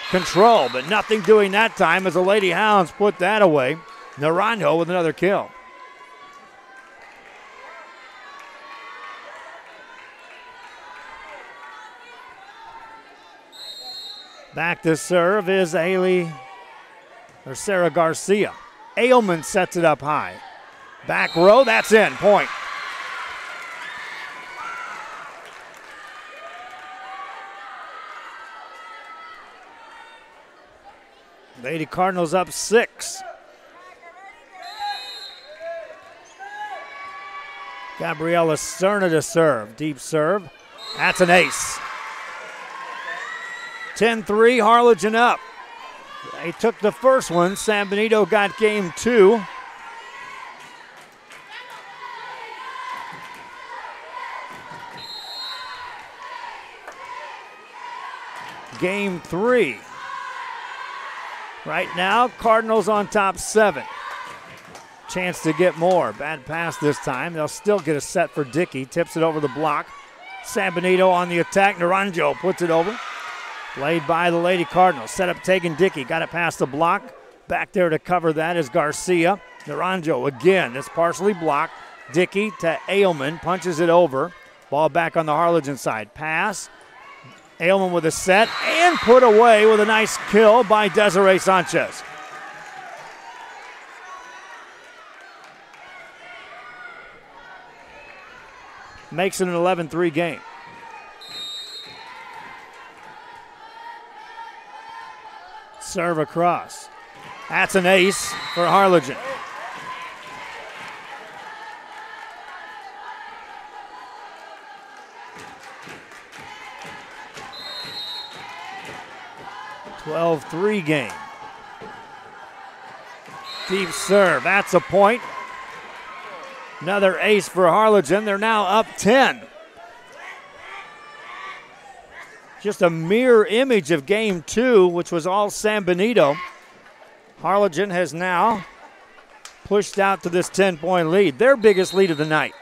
control, but nothing doing that time as the Lady Hounds put that away. Naranjo with another kill. Back to serve is Sarah Garcia. Ailman sets it up high. Back row, that's in, point. Lady Cardinals up 6. Gabriela Cerna to serve. Deep serve. That's an ace. 10-3, Harlingen up. They took the first one. San Benito got game 2. Game 3. Right now, Cardinals on top 7. Chance to get more. Bad pass this time. They'll still get a set for Dickey. Tips it over the block. San Benito on the attack. Naranjo puts it over. Played by the Lady Cardinals. Set up taking Dickey. Got it past the block. Back there to cover that is Garcia. Naranjo again. It's partially blocked. Dickey to Ailman, punches it over. Ball back on the Harlingen side. Pass. Ailman with a set and put away with a nice kill by Desiree Sanchez. Makes it an 11-3 game. Serve across. That's an ace for Harlingen. (12-3) game. Deep serve. That's a point. Another ace for Harlingen. They're now up 10. Just a mirror image of game 2, which was all San Benito. Harlingen has now pushed out to this 10-point lead, their biggest lead of the night.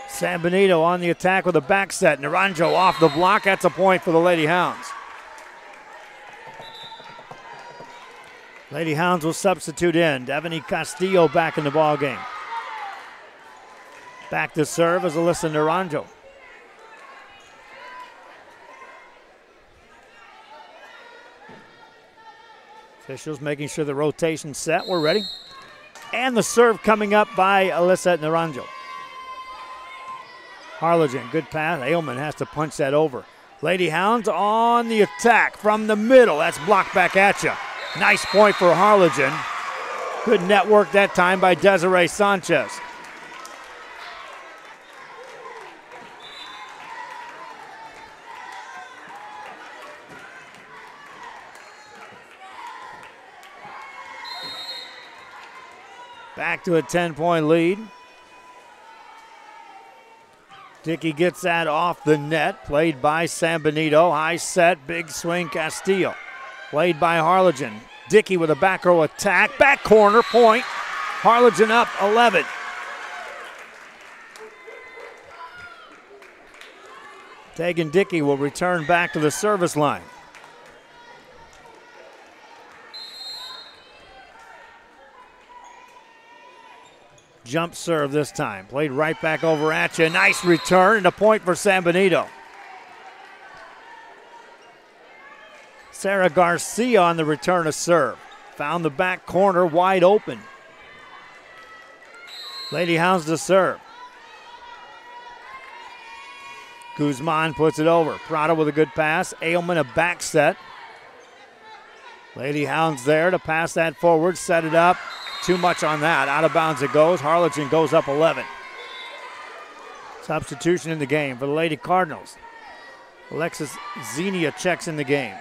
San Benito on the attack with a back set. Naranjo off the block. That's a point for the Lady Hounds. Lady Hounds will substitute in. Devaney Castillo back in the ball game. Back to serve is Alyssa Naranjo. Officials making sure the rotation's set. We're ready. And the serve coming up by Alyssa Naranjo. Harlingen, good pass. Ailman has to punch that over. Lady Hounds on the attack from the middle. That's blocked back at you. Nice point for Harlingen. Good network that time by Desiree Sanchez. Back to a 10-point lead. Dickey gets that off the net, played by San Benito. High set, big swing, Castillo. Played by Harlingen. Dickey with a back row attack. Back corner, point. Harlingen up 11. Tegan Dickey will return back to the service line. Jump serve this time. Played right back over at you. Nice return and a point for San Benito. Sarah Garcia on the return of serve. Found the back corner wide open. Lady Hounds to serve. Guzman puts it over. Prado with a good pass. Ailman a back set. Lady Hounds there to pass that forward. Set it up. Too much on that. Out of bounds it goes. Harlingen goes up 11. Substitution in the game for the Lady Cardinals. Alexis Xenia checks in the game.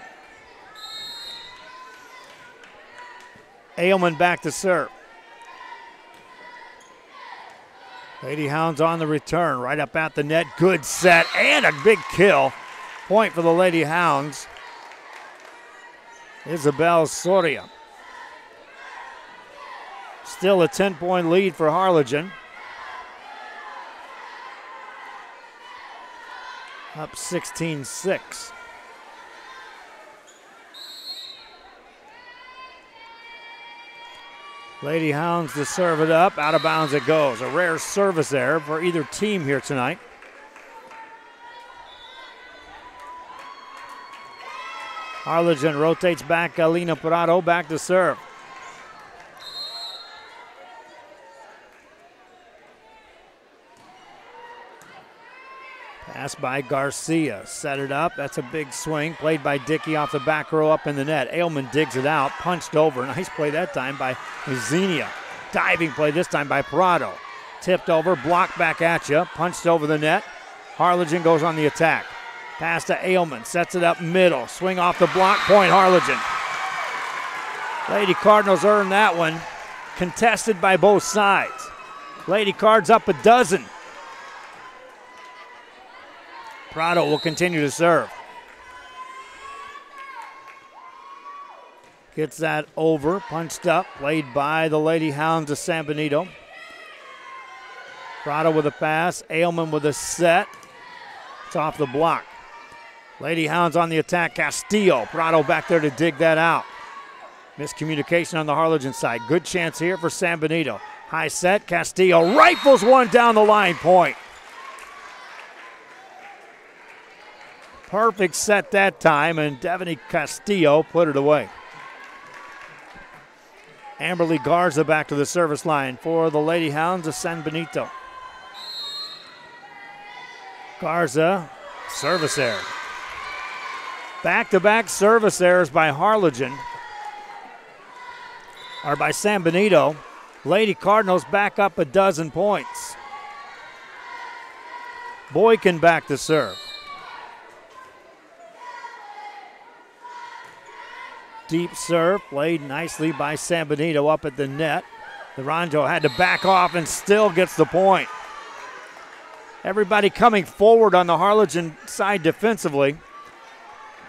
Ailman back to serve. Lady Hounds on the return. Right up at the net. Good set and a big kill. Point for the Lady Hounds. Isabel Soria. Still a 10-point lead for Harlingen. Up 16-6. Lady Hounds to serve it up. Out of bounds it goes. A rare service error for either team here tonight. Harlingen rotates back. Alina Prado back to serve. Pass by Garcia. Set it up. That's a big swing. Played by Dickey off the back row up in the net. Ailman digs it out. Punched over. Nice play that time by Xenia. Diving play this time by Prado. Tipped over. Blocked back at you. Punched over the net. Harlingen goes on the attack. Pass to Ailman. Sets it up middle. Swing off the block. Point Harlingen. Lady Cardinals earned that one. Contested by both sides. Lady Cards up a dozen. Prado will continue to serve. Gets that over, punched up, played by the Lady Hounds of San Benito. Prado with a pass, Ailman with a set. It's off the block. Lady Hounds on the attack, Castillo. Prado back there to dig that out. Miscommunication on the Harlingen side. Good chance here for San Benito. High set, Castillo rifles one down the line, point. Perfect set that time, and Devaney Castillo put it away. Amberly Garza back to the service line for the Lady Hounds of San Benito. Garza, service error. Back-to-back service errors by Harlingen, or by San Benito. Lady Cardinals back up a dozen points. Boykin back to serve. Deep serve, played nicely by San Benito up at the net. Naranjo had to back off and still gets the point. Everybody coming forward on the Harlingen side defensively.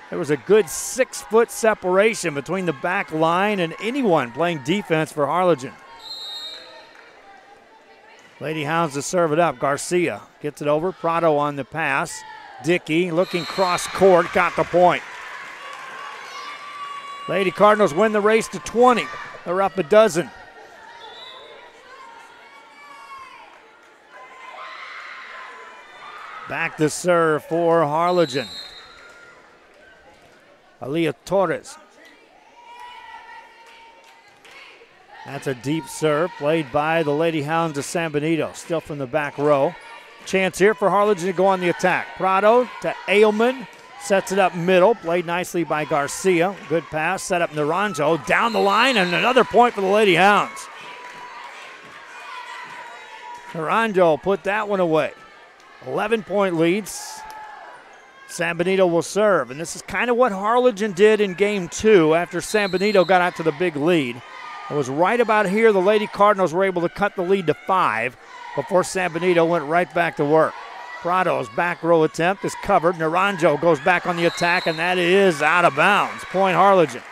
There was a good 6-foot separation between the back line and anyone playing defense for Harlingen. Lady Hounds to serve it up. Garcia gets it over. Prado on the pass. Dickey looking cross court, got the point. Lady Cardinals win the race to 20. They're up a dozen. Back to serve for Harlingen. Aaliyah Torres. That's a deep serve played by the Lady Hounds of San Benito. Still from the back row. Chance here for Harlingen to go on the attack. Prado to Ailman. Sets it up middle. Played nicely by Garcia. Good pass. Set up Naranjo. Down the line and another point for the Lady Hounds. Naranjo put that one away. 11-point leads. San Benito will serve. And this is kind of what Harlingen did in game 2 after San Benito got out to the big lead. It was right about here the Lady Cardinals were able to cut the lead to 5 before San Benito went right back to work. Prado's back row attempt is covered. Naranjo goes back on the attack, and that is out of bounds. Point Harlingen.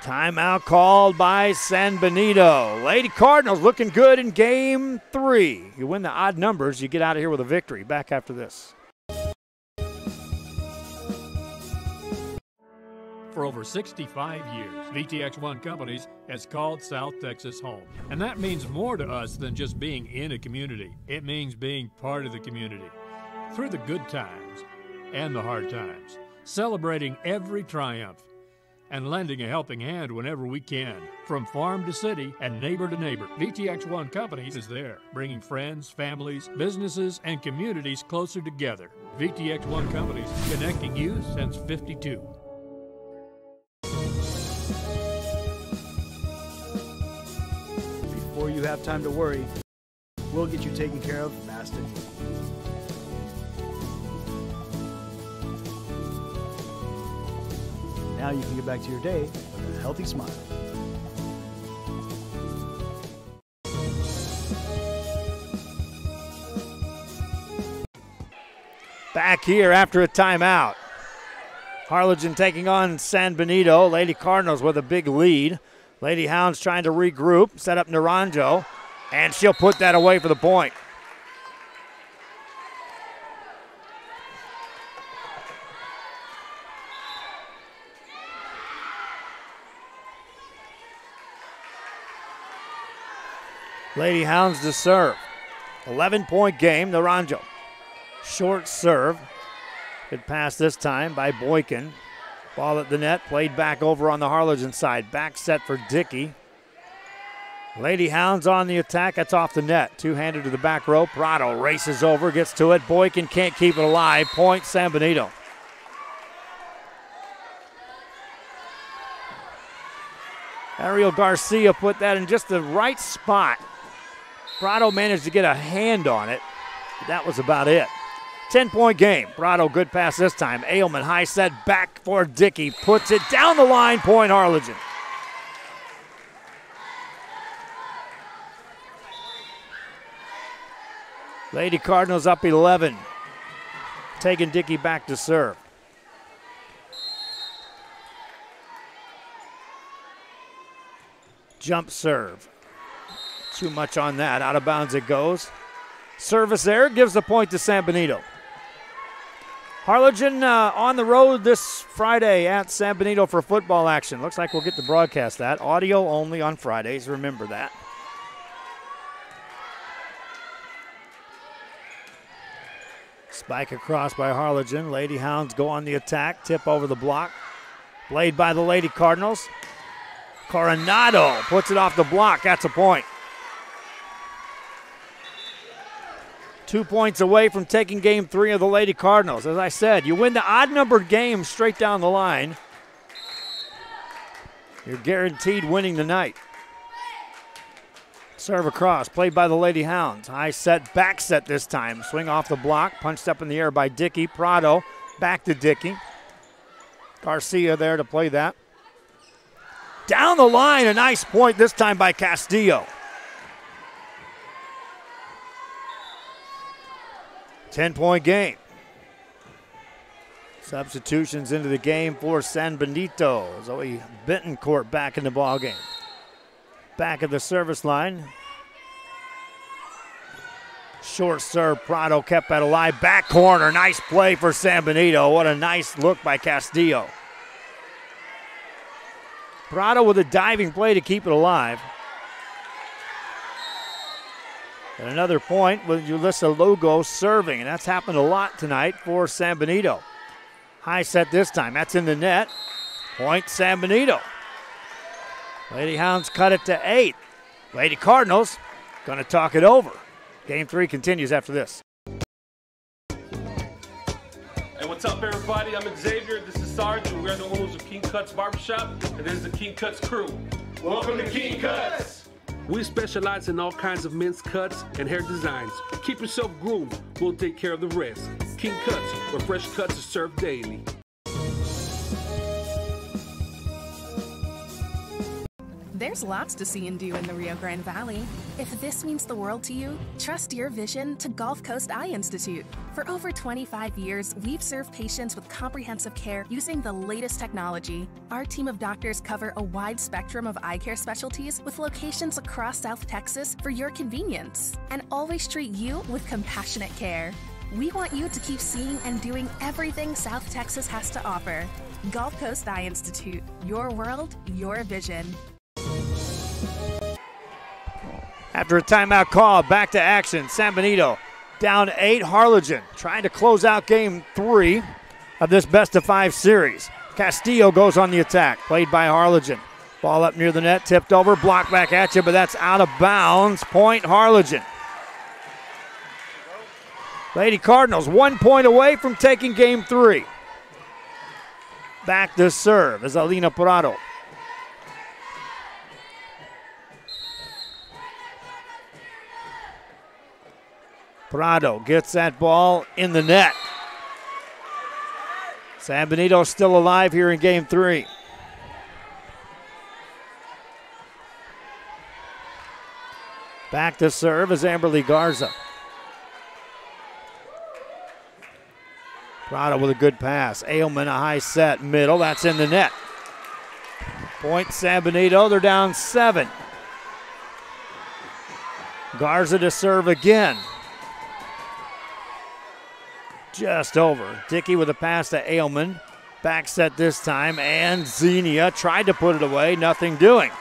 Timeout called by San Benito. Lady Cardinals looking good in game 3. You win the odd numbers, you get out of here with a victory. Back after this. For over 65 years, VTX1 Companies has called South Texas home. And that means more to us than just being in a community. It means being part of the community. Through the good times and the hard times. Celebrating every triumph and lending a helping hand whenever we can. From farm to city and neighbor to neighbor, VTX1 Companies is there, bringing friends, families, businesses, and communities closer together. VTX1 Companies, connecting you since '52. Before you have time to worry, we'll get you taken care of fast and easy. Now you can get back to your day with a healthy smile. Back here after a timeout. Harlingen taking on San Benito. Lady Cardinals with a big lead. Lady Hounds trying to regroup, set up Naranjo, and she'll put that away for the point. Lady Hounds to serve. 11-point game, Naranjo. Short serve. Good pass this time by Boykin. Ball at the net, played back over on the Harlingen side. Back set for Dickey. Lady Hounds on the attack, that's off the net. Two-handed to the back row. Prado races over, gets to it. Boykin can't keep it alive. Point San Benito. Ariel Garcia put that in just the right spot. Prado managed to get a hand on it. That was about it. 10-point game. Prado, good pass this time. Ailman, high set, back for Dickey. Puts it down the line, point Harlingen. Lady Cardinals up 11. Taking Dickey back to serve. Jump serve. Too much on that. Out of bounds it goes. Service there gives the point to San Benito. Harlingen on the road this Friday at San Benito for football action. Looks like we'll get to broadcast that. Audio only on Fridays. Remember that. Spike across by Harlingen. Lady Hounds go on the attack. Tip over the block. Played by the Lady Cardinals. Coronado puts it off the block. That's a point. 2 points away from taking game 3 of the Lady Cardinals. As I said, you win the odd-numbered game straight down the line, you're guaranteed winning the night. Serve across, played by the Lady Hounds. High set, back set this time. Swing off the block, punched up in the air by Dickey. Prado, back to Dickey. Garcia there to play that. Down the line, a nice point this time by Castillo. 10-point game. Substitutions into the game for San Benito. Zoe Bentoncourt back in the ballgame. Back at the service line. Short serve, Prado kept that alive. Back corner, nice play for San Benito. What a nice look by Castillo. Prado with a diving play to keep it alive. And another point with Ulissa Lugo serving, and that's happened a lot tonight for San Benito. High set this time, that's in the net. Point San Benito. Lady Hounds cut it to 8. Lady Cardinals gonna talk it over. Game 3 continues after this. Hey, what's up, everybody? I'm Xavier. This is Sarge, and we're the owners of King Cuts Barbershop, and this is the King Cuts crew. Welcome to King Cuts. We specialize in all kinds of men's cuts and hair designs. Keep yourself groomed. We'll take care of the rest. King Cuts, where fresh cuts are served daily. There's lots to see and do in the Rio Grande Valley. If this means the world to you, trust your vision to Gulf Coast Eye Institute. For over 25 years, we've served patients with comprehensive care using the latest technology. Our team of doctors cover a wide spectrum of eye care specialties with locations across South Texas for your convenience, and always treat you with compassionate care. We want you to keep seeing and doing everything South Texas has to offer. Gulf Coast Eye Institute, your world, your vision. After a timeout call, back to action. San Benito down 8. Harlingen trying to close out game 3 of this best-of-5 series. Castillo goes on the attack, played by Harlingen. Ball up near the net, tipped over, blocked back at you, but that's out of bounds. Point Harlingen. Lady Cardinals 1 point away from taking game 3. Back to serve is Alina Prado. Prado gets that ball in the net. San Benito still alive here in game 3. Back to serve is Amberly Garza. Prado with a good pass. Ailman a high set middle. That's in the net. Point San Benito. They're down 7. Garza to serve again. Just over. Dickey with a pass to Ailman. Back set this time, and Xenia tried to put it away. Nothing doing.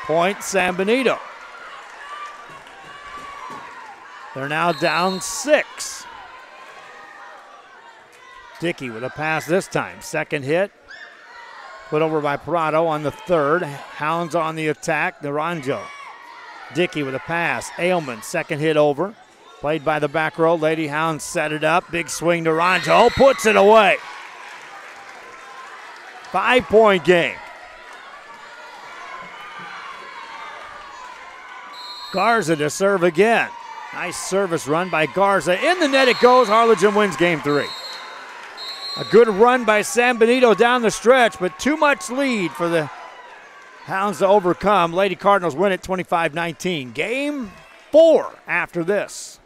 Point San Benito. They're now down 6. Dickey with a pass this time. Second hit. Put over by Prado on the third. Hounds on the attack. Naranjo. Dickey with a pass. Ailman, second hit over. Played by the back row. Lady Hounds set it up. Big swing to Naranjo. Puts it away. 5-point game. Garza to serve again. Nice service run by Garza. In the net it goes. Harlingen wins game 3. A good run by San Benito down the stretch, but too much lead for the Hounds to overcome. Lady Cardinals win it 25-19. Game 4 after this.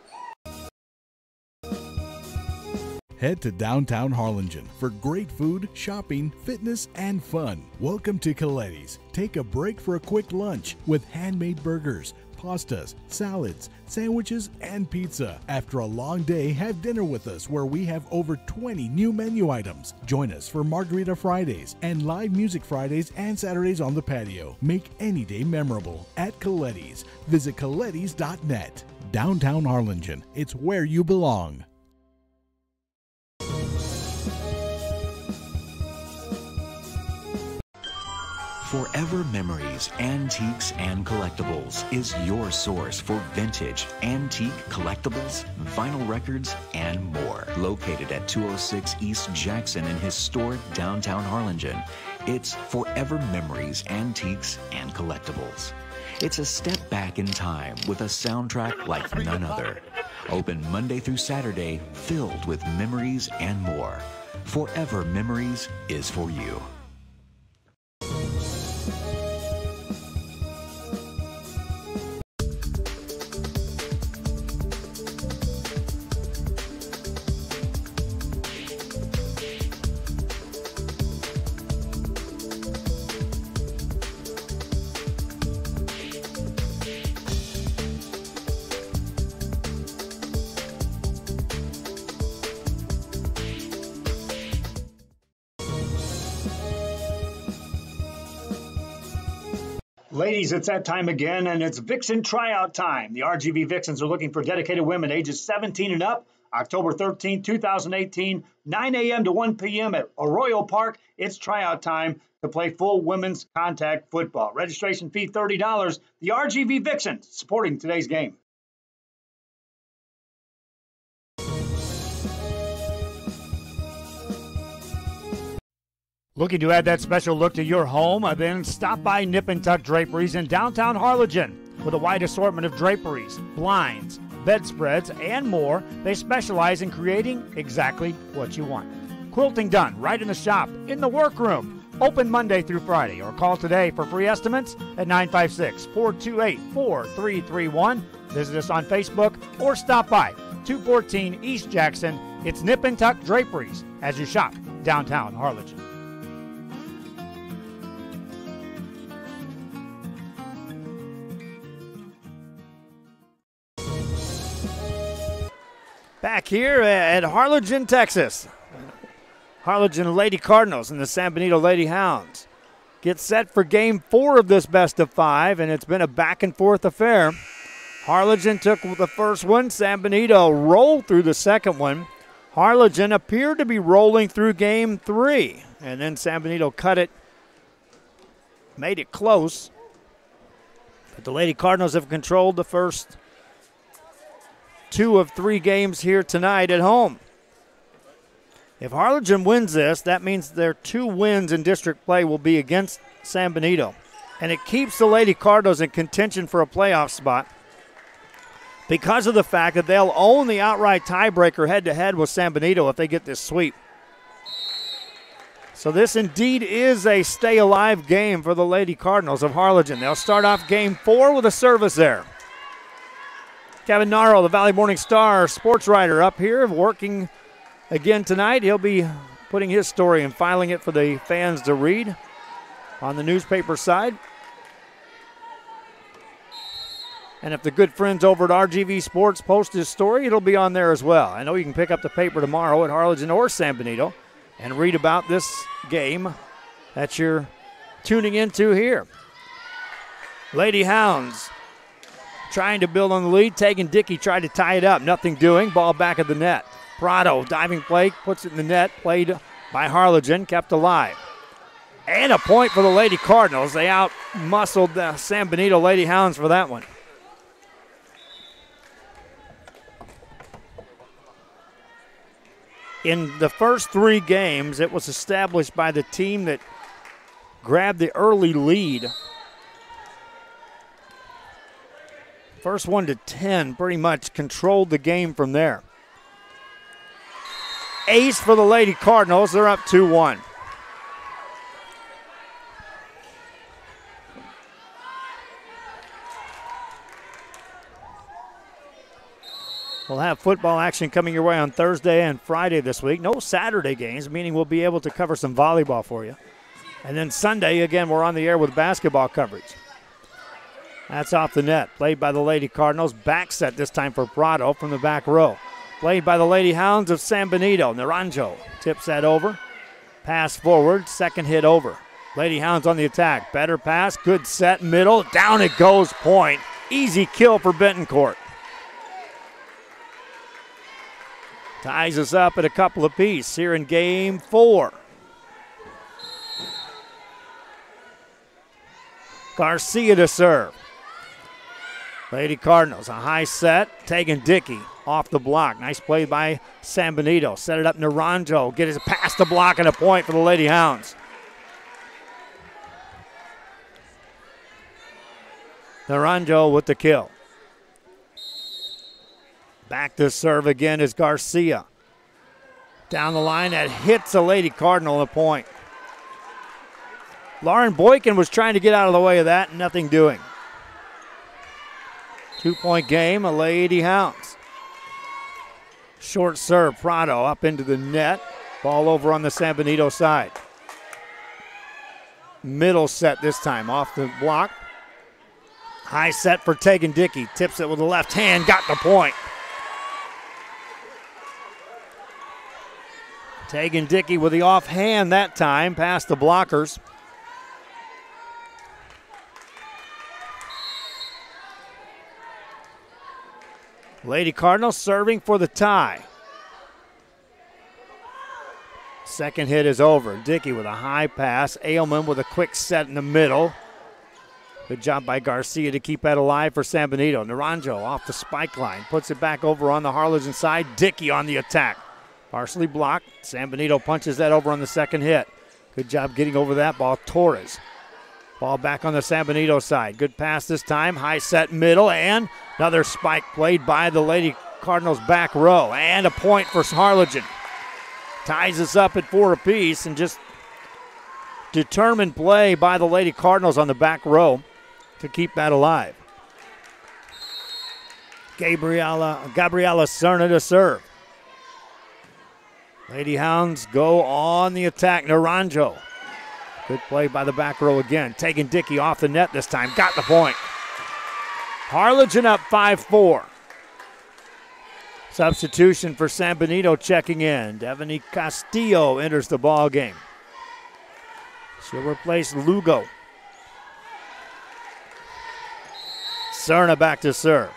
Head to downtown Harlingen for great food, shopping, fitness, and fun. Welcome to Coletti's. Take a break for a quick lunch with handmade burgers, pastas, salads, sandwiches, and pizza. After a long day, have dinner with us where we have over 20 new menu items. Join us for Margarita Fridays and live music Fridays and Saturdays on the patio. Make any day memorable at Coletti's. Visit Coletti's.net. Downtown Harlingen. It's where you belong. Forever Memories, Antiques, and Collectibles is your source for vintage, antique, collectibles, vinyl records, and more. Located at 206 East Jackson in historic downtown Harlingen, it's Forever Memories, Antiques, and Collectibles. It's a step back in time with a soundtrack like none other. Open Monday through Saturday, filled with memories and more. Forever Memories is for you. Ladies, it's that time again, and it's Vixen tryout time. The RGV Vixens are looking for dedicated women ages 17 and up. October 13, 2018, 9 a.m. to 1 p.m. at Arroyo Park. It's tryout time to play full women's contact football. Registration fee $30. The RGV Vixens supporting today's game. Looking to add that special look to your home? Then stop by Nip and Tuck Draperies in downtown Harlingen. With a wide assortment of draperies, blinds, bedspreads, and more, they specialize in creating exactly what you want. Quilting done right in the shop, in the workroom. Open Monday through Friday, or call today for free estimates at 956-428-4331. Visit us on Facebook or stop by 214 East Jackson. It's Nip and Tuck Draperies as you shop downtown Harlingen. Back here at Harlingen, Texas. Harlingen Lady Cardinals and the San Benito Lady Hounds get set for Game 4 of this best of 5, and it's been a back-and-forth affair. Harlingen took the first one. San Benito rolled through the second one. Harlingen appeared to be rolling through Game 3, and then San Benito cut it, made it close. But the Lady Cardinals have controlled the first 2 of 3 games here tonight at home. If Harlingen wins this, that means their 2 wins in district play will be against San Benito. And it keeps the Lady Cardinals in contention for a playoff spot because of the fact that they'll own the outright tiebreaker head-to-head with San Benito if they get this sweep. So this indeed is a stay-alive game for the Lady Cardinals of Harlingen. They'll start off Game 4 with a service there. Kevin Narrow, the Valley Morning Star sports writer, up here working again tonight. He'll be putting his story and filing it for the fans to read on the newspaper side. And if the good friends over at RGV Sports post his story, it'll be on there as well. I know you can pick up the paper tomorrow at Harlingen or San Benito and read about this game that you're tuning into here. Lady Hounds trying to build on the lead. Tegan Dickey tried to tie it up. Nothing doing. Ball back of the net. Prado, diving play, puts it in the net. Played by Harlingen, kept alive. And a point for the Lady Cardinals. They out-muscled the San Benito Lady Hounds for that one. In the first 3 games, it was established by the team that grabbed the early lead. First 1 to 10 pretty much controlled the game from there. Ace for the Lady Cardinals. They're up 2-1. We'll have football action coming your way on Thursday and Friday this week. No Saturday games, meaning we'll be able to cover some volleyball for you. And then Sunday, again, we're on the air with basketball coverage. That's off the net. Played by the Lady Cardinals. Back set this time for Prado from the back row. Played by the Lady Hounds of San Benito. Naranjo tips that over. Pass forward. Second hit over. Lady Hounds on the attack. Better pass. Good set. Middle. Down it goes. Point. Easy kill for Bentoncourt. Ties us up at a couple apiece here in game 4. Garcia to serve. Lady Cardinals, a high set. Tegan Dickey off the block. Nice play by San Benito. Set it up Naranjo. Get his past the block and a point for the Lady Hounds. Naranjo with the kill. Back to serve again is Garcia. Down the line, that hits a Lady Cardinal a point. Lauren Boykin was trying to get out of the way of that, nothing doing. 2-point game, a Lady Hounds. Short serve, Prado up into the net. Ball over on the San Benito side. Middle set this time, off the block. High set for Tegan Dickey. Tips it with the left hand, got the point. Tegan Dickey with the offhand that time, past the blockers. Lady Cardinals serving for the tie. Second hit is over. Dickey with a high pass. Ailman with a quick set in the middle. Good job by Garcia to keep that alive for San Benito. Naranjo off the spike line. Puts it back over on the Harlingen side. Dickey on the attack. Partially blocked. San Benito punches that over on the second hit. Good job getting over that ball. Torres. Ball back on the San Benito side. Good pass this time. High set middle. And another spike played by the Lady Cardinals back row. And a point for Harlingen. Ties us up at 4 apiece. And just determined play by the Lady Cardinals on the back row to keep that alive. Gabriela Cerna to serve. Lady Hounds go on the attack. Naranjo. Good play by the back row again. Tegan Dickey off the net this time. Got the point. Harlingen up 5-4. Substitution for San Benito checking in. Devaney Castillo enters the ball game. She'll replace Lugo. Cerna back to serve.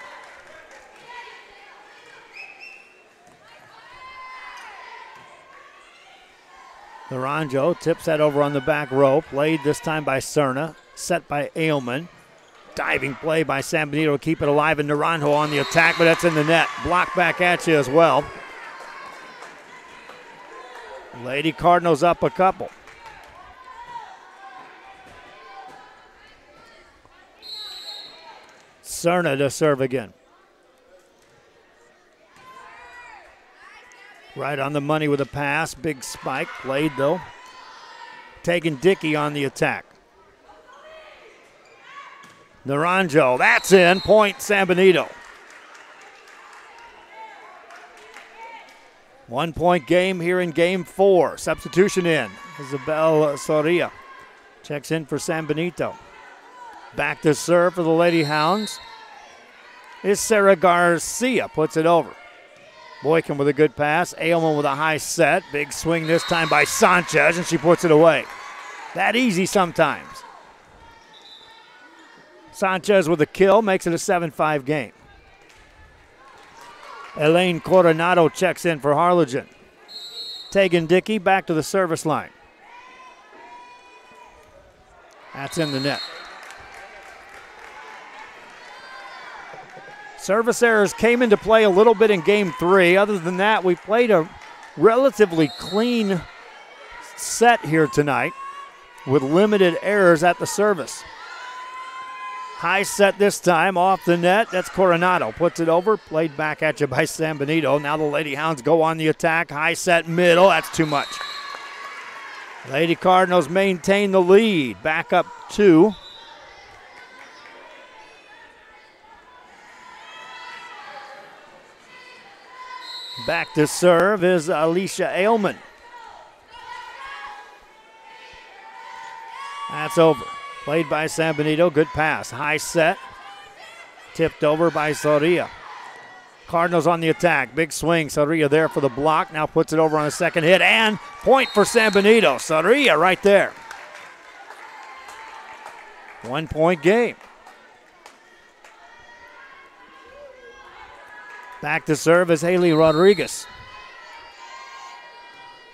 Naranjo tips that over on the back row. Played this time by Cerna. Set by Ailman. Diving play by San Benito to keep it alive. And Naranjo on the attack, but that's in the net. Block back at you as well. Lady Cardinals up a couple. Cerna to serve again. Right on the money with a pass. Big spike. Played though. Tegan Dickey on the attack. Naranjo. That's in. Point San Benito. 1 point game here in game 4. Substitution in. Isabel Soria checks in for San Benito. Back to serve for the Lady Hounds is Sarah Garcia. Puts it over. Boykin with a good pass. Ailman with a high set. Big swing this time by Sanchez, and she puts it away. That easy sometimes. Sanchez with a kill makes it a 7-5 game. Elaine Coronado checks in for Harlingen. Tegan Dickey back to the service line. That's in the net. Service errors came into play a little bit in game 3. Other than that, we played a relatively clean set here tonight with limited errors at the service. High set this time off the net. That's Coronado. Puts it over. Played back at you by San Benito. Now the Lady Hounds go on the attack. High set middle. That's too much. Lady Cardinals maintain the lead. Back up 2. Back to serve is Alicia Ailman. That's over. Played by San Benito. Good pass. High set. Tipped over by Soria. Cardinals on the attack. Big swing. Soria there for the block. Now puts it over on the second hit. And point for San Benito. Soria right there. 1 point game. Back to serve is Haley Rodriguez.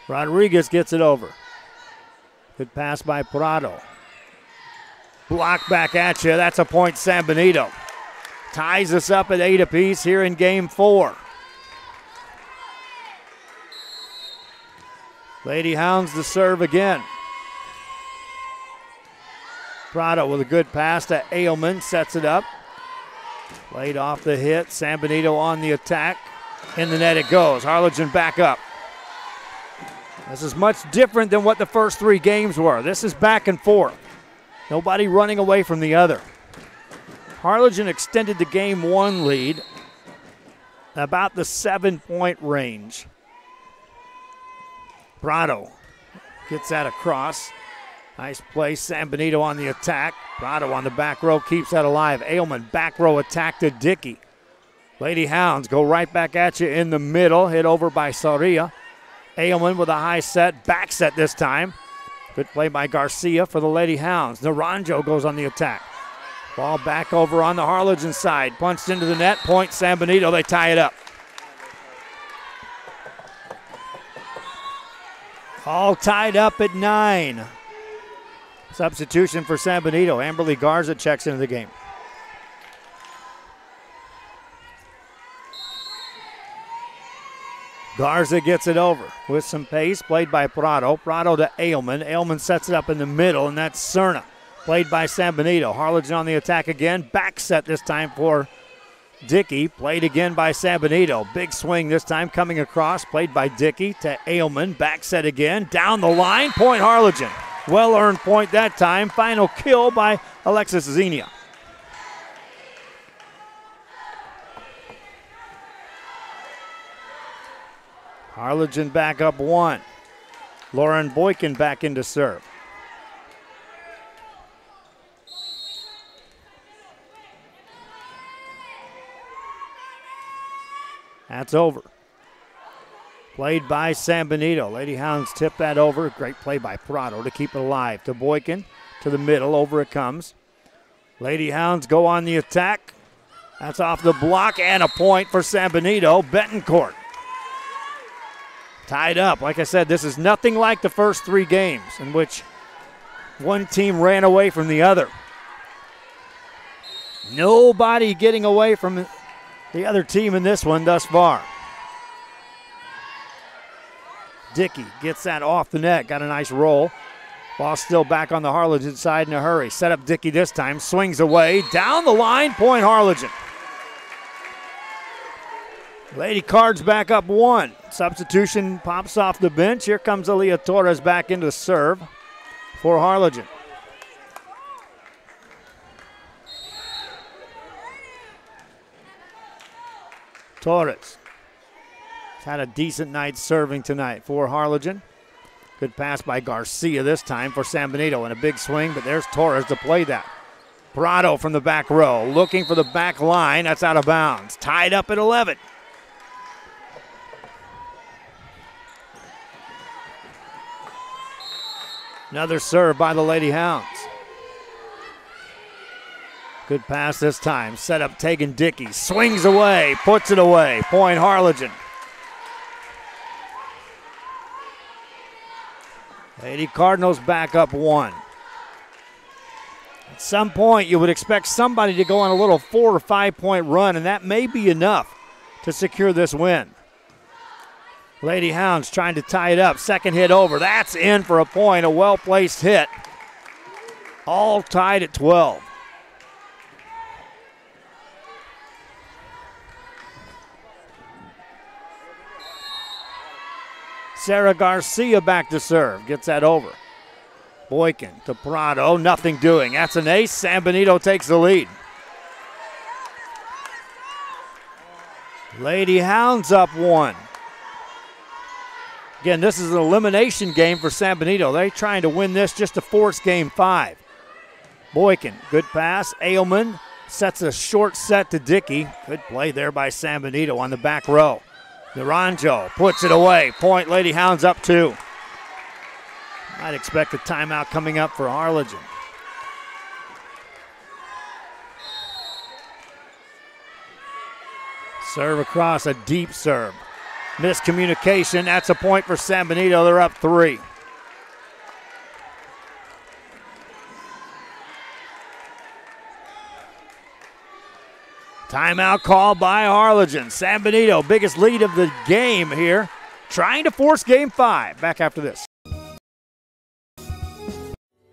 Rodriguez gets it over. Good pass by Prado. Block back at you. That's a point, San Benito. Ties us up at 8 apiece here in game 4. Lady Hounds to serve again. Prado with a good pass to Ailman. Sets it up. Played off the hit. San Benito on the attack. In the net it goes. Harlingen back up. This is much different than what the first 3 games were. This is back and forth. Nobody running away from the other. Harlingen extended the game 1 lead about the 7-point range. Prado gets that across. Nice play. San Benito on the attack. Prado on the back row keeps that alive. Ailman back row attack to Dickey. Lady Hounds go right back at you in the middle. Hit over by Soria. Ailman with a high set. Back set this time. Good play by Garcia for the Lady Hounds. Naranjo goes on the attack. Ball back over on the Harlingen side. Punched into the net. Point San Benito. They tie it up. All tied up at 9. Substitution for San Benito. Amberly Garza checks into the game. Garza gets it over with some pace. Played by Prado. Prado to Ailman. Ailman sets it up in the middle, and that's Cerna. Played by San Benito. Harlingen on the attack again. Back set this time for Dickey. Played again by San Benito. Big swing this time coming across. Played by Dickey to Ailman. Back set again. Down the line. Point Harlingen. Well-earned point that time. Final kill by Alexis Zenia. Harlingen back up 1. Lauren Boykin back into serve. That's over. Played by San Benito. Lady Hounds tip that over. Great play by Prado to keep it alive. To Boykin, to the middle. Over it comes. Lady Hounds go on the attack. That's off the block and a point for San Benito. Betancourt. Tied up. Like I said, this is nothing like the first 3 games in which one team ran away from the other. Nobody getting away from the other team in this one thus far. Dickey gets that off the net. Got a nice roll. Ball still back on the Harlingen side in a hurry. Set up Dickey this time. Swings away. Down the line. Point Harlingen. Lady Cards back up 1. Substitution pops off the bench. Here comes Aaliyah Torres back into serve for Harlingen. Torres had a decent night serving tonight for Harlingen. Good pass by Garcia this time for San Benito and a big swing, but there's Torres to play that. Prado from the back row looking for the back line. That's out of bounds. Tied up at 11. Another serve by the Lady Hounds. Good pass this time. Set up Tegan Dickey. Swings away. Puts it away. Point Harlingen. Lady Cardinals back up 1. At some point, you would expect somebody to go on a little 4 or 5 point run, and that may be enough to secure this win. Lady Hounds trying to tie it up. Second hit over. That's in for a point. A well-placed hit. All tied at 12. Sarah Garcia back to serve. Gets that over. Boykin to Prado. Nothing doing. That's an ace. San Benito takes the lead. Lady Hounds up 1. Again, this is an elimination game for San Benito. They're trying to win this just to force game 5. Boykin, good pass. Ailman Sets a short set to Dickey. Good play there by San Benito on the back row. Naranjo puts it away. Point, Lady Hounds up 2. Might expect a timeout coming up for Harlingen. Serve across, a deep serve. Miscommunication, that's a point for San Benito. They're up 3. Timeout call by Harlingen. San Benito, biggest lead of the game here, trying to force game 5. Back after this.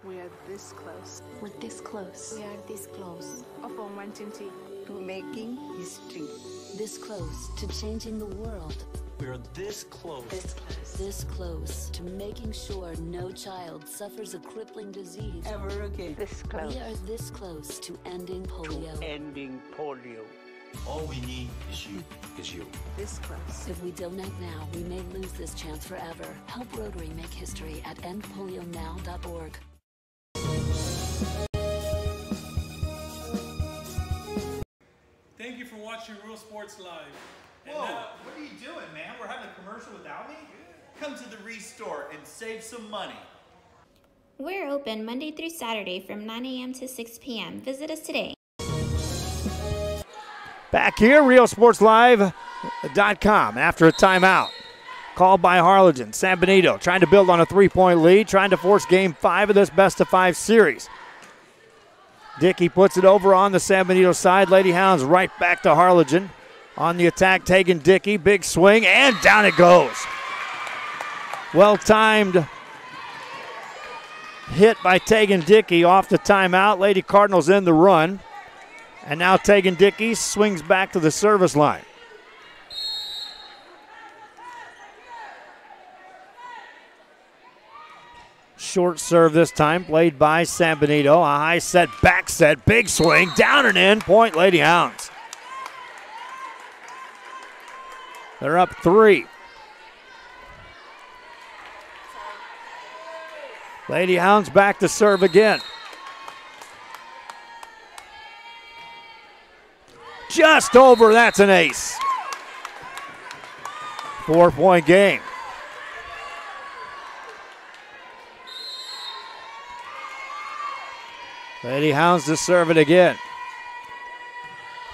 We are this close. We're this close. We are this close. Of wanting to making history. This close to changing the world. We are this close. This close. This close to making sure no child suffers a crippling disease Ever again. This close. We are this close to ending polio. Ending polio. All we need is you. This close. If we don't act now, we may lose this chance forever. Help Rotary make history at endpolionow.org. Thank you for watching Real Sports Live. And Whoa, now, what are you doing, man? We're having a commercial without me? Come to the Restore and save some money. We're open Monday through Saturday from 9 a.m. to 6 p.m. Visit us today. Back here, RealSportsLive.com after a timeout. Called by Harlingen. San Benito trying to build on a 3-point lead, trying to force game 5 of this best-of-5 series. Dickey puts it over on the San Benito side. Lady Hounds right back to Harlingen. On the attack, Tegan Dickey. Big swing, and down it goes. Well-timed hit by Tegan Dickey off the timeout. Lady Cardinals in the run. And now Tegan Dickey swings back to the service line. Short serve this time, played by San Benito. A high set, back set, big swing, down and in. Point, Lady Hounds. They're up 3. Lady Hounds back to serve again. Just over, that's an ace. 4-point game. Lady Hounds to serve it again.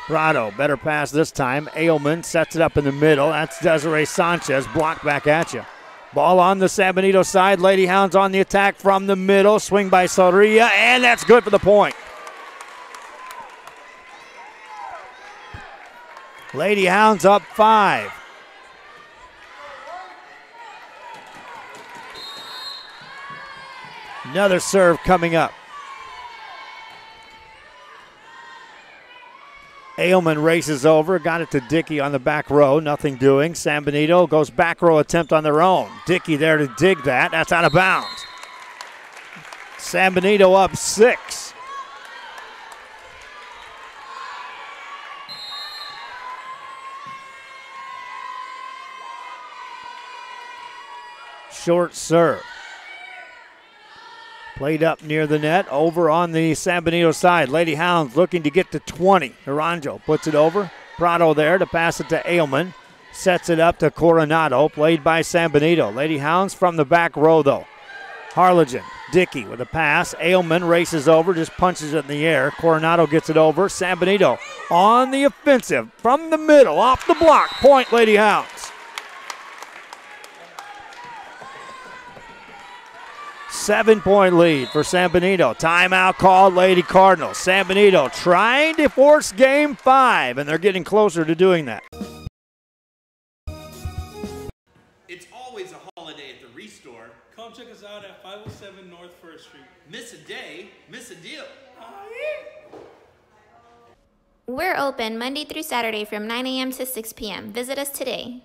Prado, better pass this time. Ailman sets it up in the middle. That's Desiree Sanchez, blocked back at you. Ball on the San Benito side. Lady Hounds on the attack from the middle. Swing by Soria, and that's good for the point. Lady Hounds up 5. Another serve coming up. Ailman races over, got it to Dickey on the back row, nothing doing. San Benito goes back row attempt on their own. Dickey there to dig that, that's out of bounds. San Benito up 6. Short serve. Played up near the net, over on the San Benito side. Lady Hounds looking to get to 20. Naranjo puts it over. Prado there to pass it to Ailman. Sets it up to Coronado, played by San Benito. Lady Hounds from the back row, though. Harlingen, Dickey with a pass. Ailman races over, just punches it in the air. Coronado gets it over. San Benito on the offensive from the middle, off the block. Point, Lady Hounds. 7-point lead for San Benito. Timeout called, Lady Cardinals. San Benito trying to force game 5, and they're getting closer to doing that. It's always a holiday at the Restore. come check us out at 507 North 1st Street. Miss a day, miss a deal. We're open Monday through Saturday from 9 a.m. to 6 p.m. Visit us today.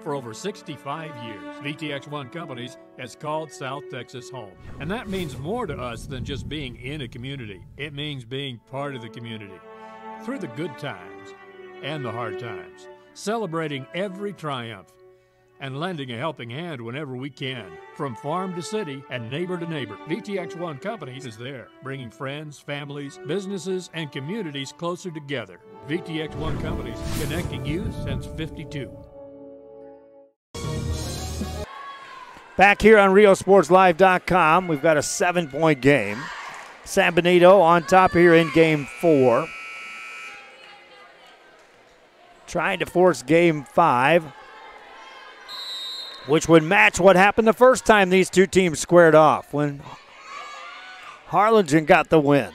For over 65 years, VTX1 Companies has called South Texas home. And that means more to us than just being in a community. It means being part of the community. Through the good times and the hard times. Celebrating every triumph. and lending a helping hand whenever we can. From farm to city and neighbor to neighbor, VTX1 Companies is there, bringing friends, families, businesses, and communities closer together. VTX1 Companies, connecting you since '52. Back here on RioSportsLive.com, we've got a 7-point game. San Benito on top here in Game 4. Trying to force Game 5, which would match what happened the first time these two teams squared off when Harlingen got the win.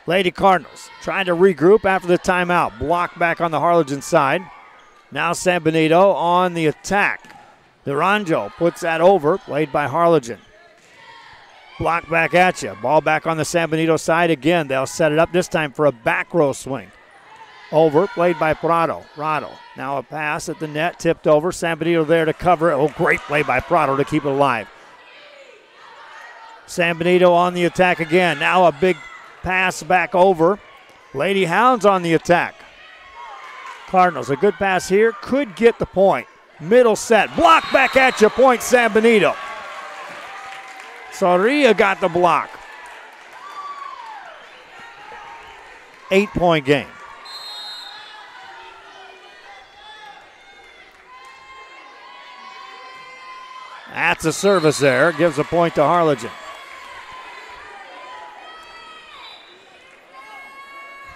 Lady Cardinals trying to regroup after the timeout. Block back on the Harlingen side. Now San Benito on the attack. Duranjo puts that over, played by Harlingen. Block back at you. Ball back on the San Benito side again. They'll set it up this time for a back row swing. Over, played by Prado. Prado. Now a pass at the net, tipped over. San Benito there to cover it. Oh, great play by Prado to keep it alive. San Benito on the attack again. Now a big pass back over. Lady Hounds on the attack. Cardinals, a good pass here. Could get the point. Middle set. Block back at you. Point San Benito. Soria got the block. 8-point game. That's a service there. Gives a point to Harlingen.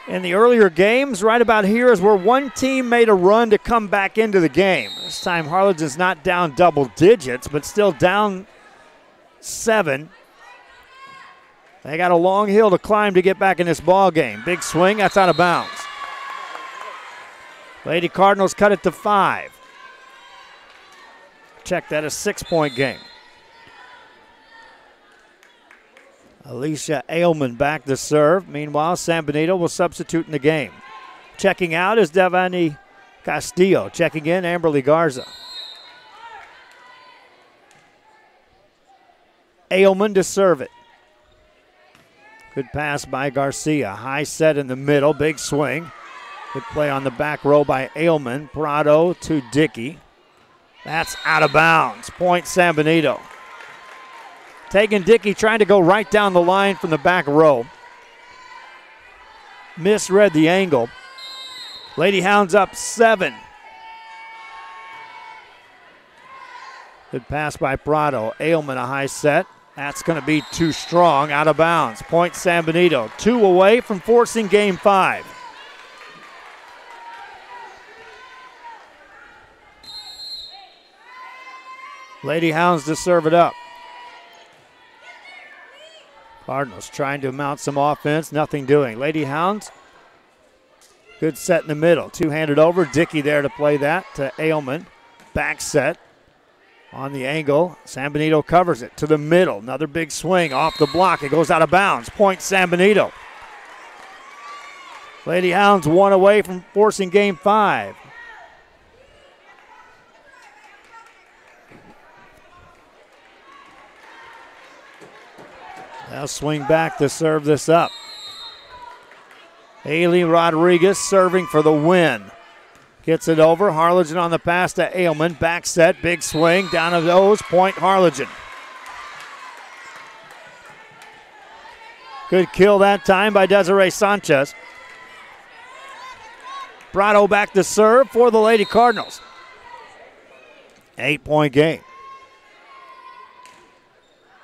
In the earlier games, right about here is where one team made a run to come back into the game. This time Harlingen's not down double digits, but still down 7. They got a long hill to climb to get back in this ball game. Big swing, that's out of bounds. Lady Cardinals cut it to 5. Check that, a 6-point game. Alicia Ailman back to serve. Meanwhile, San Benito will substitute in the game. Checking out is Devani Castillo. Checking in, Amberly Garza. Ailman to serve it. Good pass by Garcia. High set in the middle, big swing. Good play on the back row by Ailman. Prado to Dickey. That's out of bounds. Point San Benito. Tegan Dickey trying to go right down the line from the back row. Misread the angle. Lady Hounds up 7. Good pass by Prado. Ailman a high set. That's going to be too strong. Out of bounds. Point San Benito. 2 away from forcing Game 5. Lady Hounds to serve it up. Cardinals trying to mount some offense, nothing doing. Lady Hounds, good set in the middle. Two-handed over, Dickey there to play that to Ailman. Back set on the angle. San Benito covers it to the middle. Another big swing off the block. It goes out of bounds. Point San Benito. Lady Hounds 1 away from forcing Game 5. They'll swing back to serve this up. Haley Rodriguez serving for the win. Gets it over. Harlingen on the pass to Ailman. Back set, big swing, down to those. Point Harlingen. Good kill that time by Desiree Sanchez. Prado back to serve for the Lady Cardinals. 8-point game.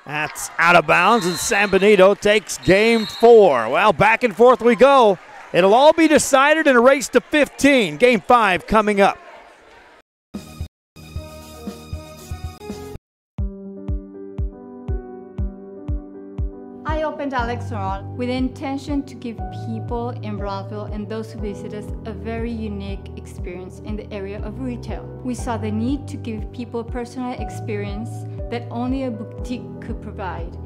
That's out of bounds, and San Benito takes Game 4. Well, back and forth we go. It'll all be decided in a race to 15. Game 5 coming up. I opened Alex Restaurant with the intention to give people in Broadville and those who visit us a very unique experience in the area of retail. We saw the need to give people a personal experience that only a boutique could provide.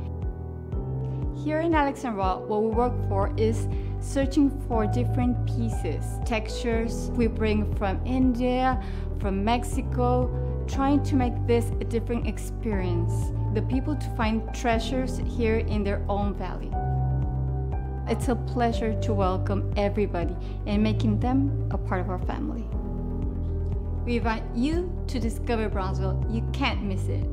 Here in Alex and Raw, what we work for is searching for different pieces, textures we bring from India, from Mexico, trying to make this a different experience. The people to find treasures here in their own valley. It's a pleasure to welcome everybody and making them a part of our family. We invite you to discover Brownsville. You can't miss it.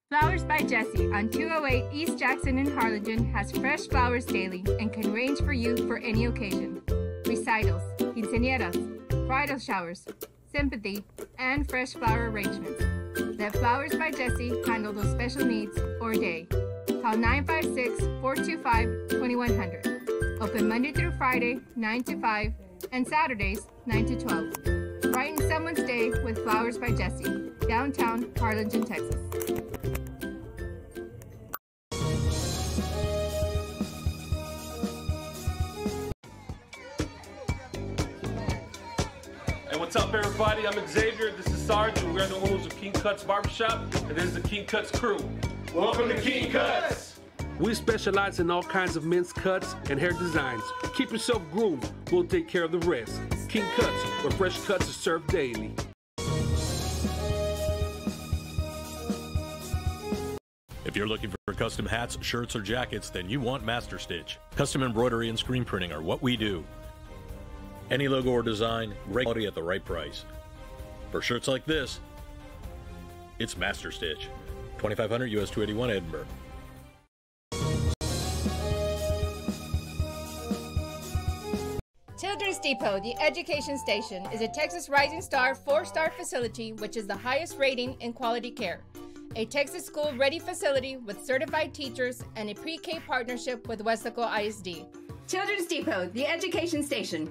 Flowers by Jessie on 208 East Jackson in Harlingen has fresh flowers daily and can range for you for any occasion. Recitals, quinceañeras, bridal showers, sympathy, and fresh flower arrangements. Let Flowers by Jessie handle those special needs or day. Call 956-425-2100. Open Monday through Friday, 9 to 5, and Saturdays, 9 to 12. Brighten someone's day with Flowers by Jessie, downtown Harlingen, Texas. What's up, everybody? I'm Xavier. This is Sarge, and we're the owners of King Cuts Barbershop, and this is the King Cuts crew. Welcome to King Cuts! We specialize in all kinds of men's cuts and hair designs. Keep yourself groomed. We'll take care of the rest. King Cuts, where fresh cuts are served daily. If you're looking for custom hats, shirts, or jackets, then you want Master Stitch. Custom embroidery and screen printing are what we do. Any logo or design, great quality at the right price. For shirts like this, it's Master Stitch. 2500 US 281 Edinburgh. Children's Depot, the education station, is a Texas Rising Star 4-star facility which is the highest rating in quality care. A Texas school-ready facility with certified teachers and a pre-K partnership with Westaco ISD. Children's Depot, the education station.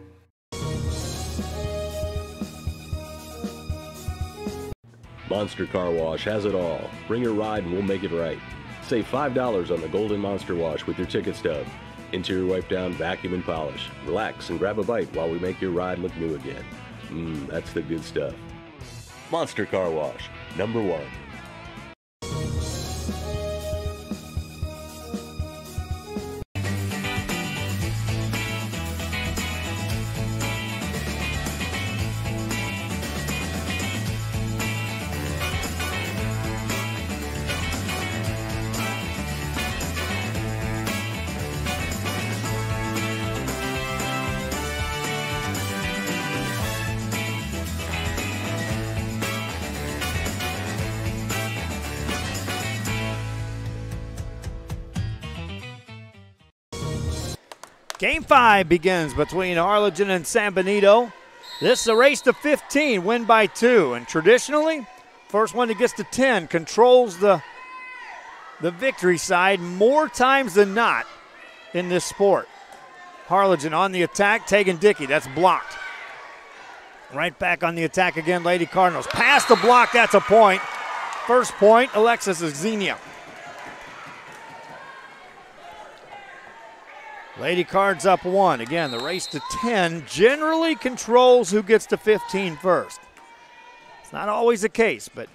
Monster Car Wash has it all. Bring your ride and we'll make it right. Save $5 on the Golden Monster Wash with your ticket stub. Interior wipe down, vacuum and polish. Relax and grab a bite while we make your ride look new again. That's the good stuff. Monster Car Wash, #1. Game 5 begins between Harlingen and San Benito. This is a race to 15, win by 2. And traditionally, first one that gets to 10 controls the victory side more times than not in this sport. Harlingen on the attack, Tegan Dickey, that's blocked. Right back on the attack again, Lady Cardinals. Past the block, that's a point. First point, Alexis Xenia. Lady Cards up 1. Again, the race to 10 generally controls who gets to 15 first. It's not always the case, but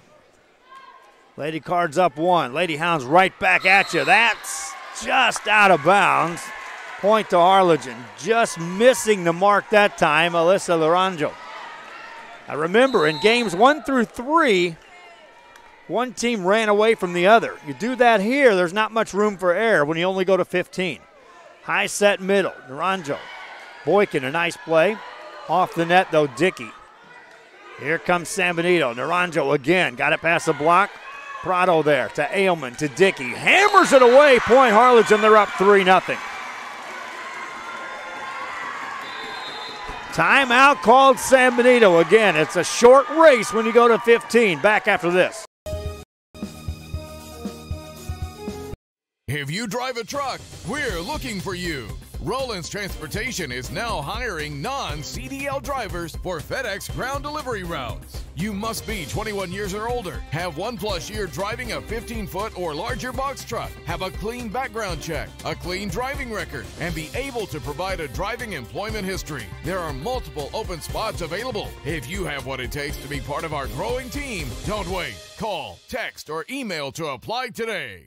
Lady Cards up 1. Lady Hounds right back at you. That's just out of bounds. Point to Harlingen. Just missing the mark that time, Alyssa Laranjo. Now remember, in games 1 through 3, one team ran away from the other. You do that here, there's not much room for error when you only go to 15. High set middle, Naranjo. Boykin, a nice play. Off the net, though, Dickey. Here comes San Benito. Naranjo again, got it past the block. Prado there to Ailman, to Dickey. Hammers it away, point Harlingen, they're up 3-0. Timeout called San Benito. Again, it's a short race when you go to 15. Back after this. If you drive a truck, we're looking for you. Rollins Transportation is now hiring non-CDL drivers for FedEx ground delivery routes. You must be 21 years or older, have 1+ year driving a 15-foot or larger box truck, have a clean background check, a clean driving record, and be able to provide a driving employment history. There are multiple open spots available. If you have what it takes to be part of our growing team, don't wait. Call, text, or email to apply today.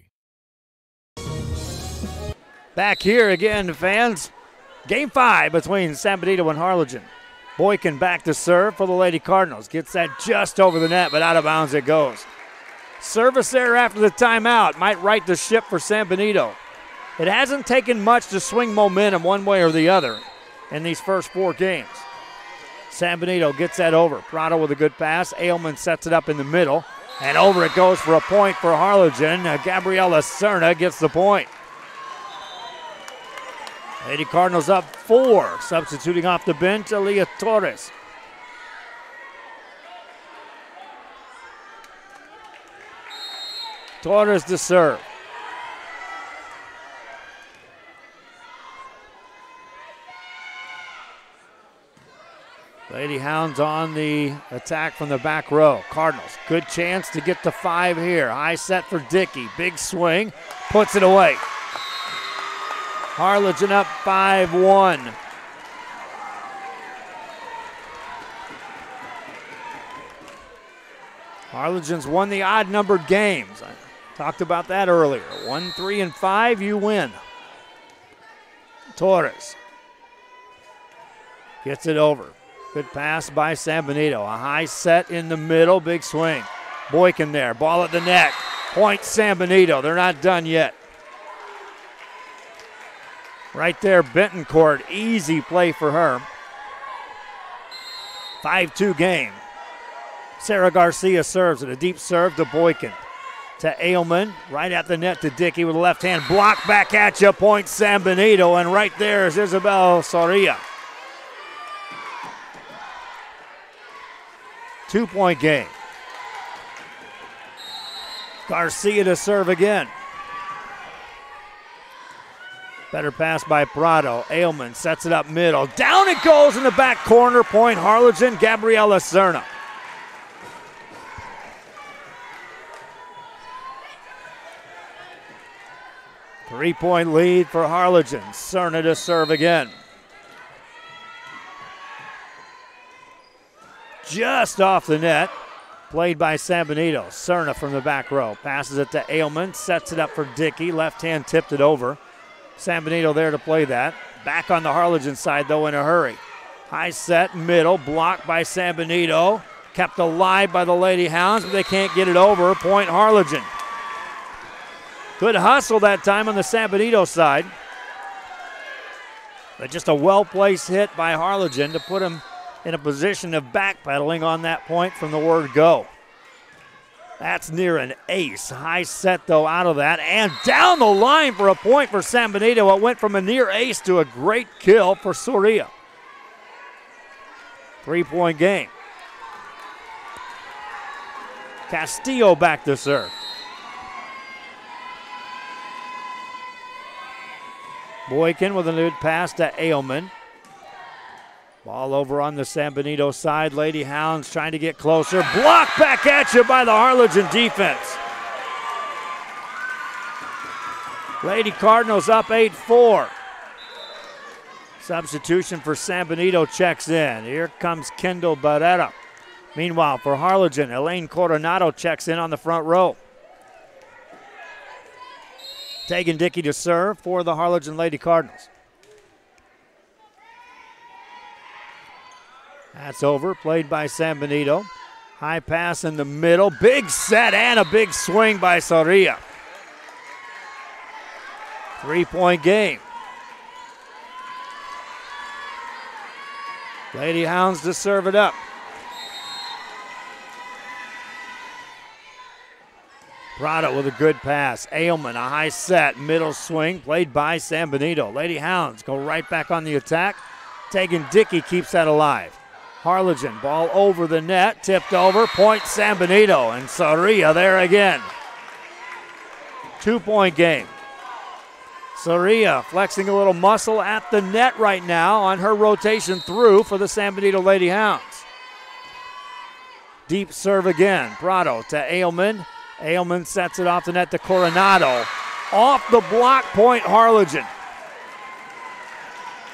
Back here again, fans. Game 5 between San Benito and Harlingen. Boykin back to serve for the Lady Cardinals. Gets that just over the net, but out of bounds it goes. Service error after the timeout might right the ship for San Benito. It hasn't taken much to swing momentum one way or the other in these first 4 games. San Benito gets that over. Prado with a good pass. Ailman sets it up in the middle, and over it goes for a point for Harlingen. Gabriela Serna gets the point. Lady Cardinals up 4. Substituting off the bench, Aaliyah Torres. Torres to serve. Lady Hounds on the attack from the back row. Cardinals, good chance to get to 5 here. High set for Dickey. Big swing, puts it away. Harlingen up 5-1. Harlingen's won the odd-numbered games. I talked about that earlier. 1, 3, and 5, you win. Torres gets it over. Good pass by San Benito. A high set in the middle, big swing. Boykin there, ball at the net. Point San Benito, they're not done yet. Right there, Bentoncourt, easy play for her. 5-2 game. Sarah Garcia serves it, a deep serve to Boykin. To Ailman, right at the net to Dickey with a left hand block back at you, point San Benito, and right there is Isabel Soria. 2-point game. Garcia to serve again. Better pass by Prado. Ailman sets it up middle. Down it goes in the back corner. Point Harlingen, Gabriela Serna. Three-point lead for Harlingen. Serna to serve again. Just off the net. Played by San Benito. Serna from the back row. Passes it to Ailman. Sets it up for Dickey. Left hand tipped it over. San Benito there to play that. Back on the Harlingen side, though, in a hurry. High set, middle, blocked by San Benito. Kept alive by the Lady Hounds, but they can't get it over. Point Harlingen. Good hustle that time on the San Benito side. But just a well-placed hit by Harlingen to put him in a position of backpedaling on that point from the word go. That's near an ace. High set, though, out of that. And down the line for a point for San Benito. It went from a near ace to a great kill for Soria. 3-point game. Castillo back to serve. Boykin with a good pass to Ailman. Ball over on the San Benito side. Lady Hounds trying to get closer. Blocked back at you by the Harlingen defense. Lady Cardinals up 8-4. Substitution for San Benito checks in. Here comes Kendall Barrera. Meanwhile, for Harlingen, Elaine Coronado checks in on the front row. Tegan Dickey to serve for the Harlingen Lady Cardinals. That's over, played by San Benito. High pass in the middle, big set and a big swing by Soria. 3-point game. Lady Hounds to serve it up. Prado with a good pass. Ailman, a high set, middle swing, played by San Benito. Lady Hounds go right back on the attack. Tegan Dickey keeps that alive. Harlingen, ball over the net, tipped over, point San Benito, and Soria there again. 2-point game. Soria flexing a little muscle at the net right now on her rotation through for the San Benito Lady Hounds. Deep serve again. Prado to Ailman. Ailman sets it off the net to Coronado. Off the block, point Harlingen.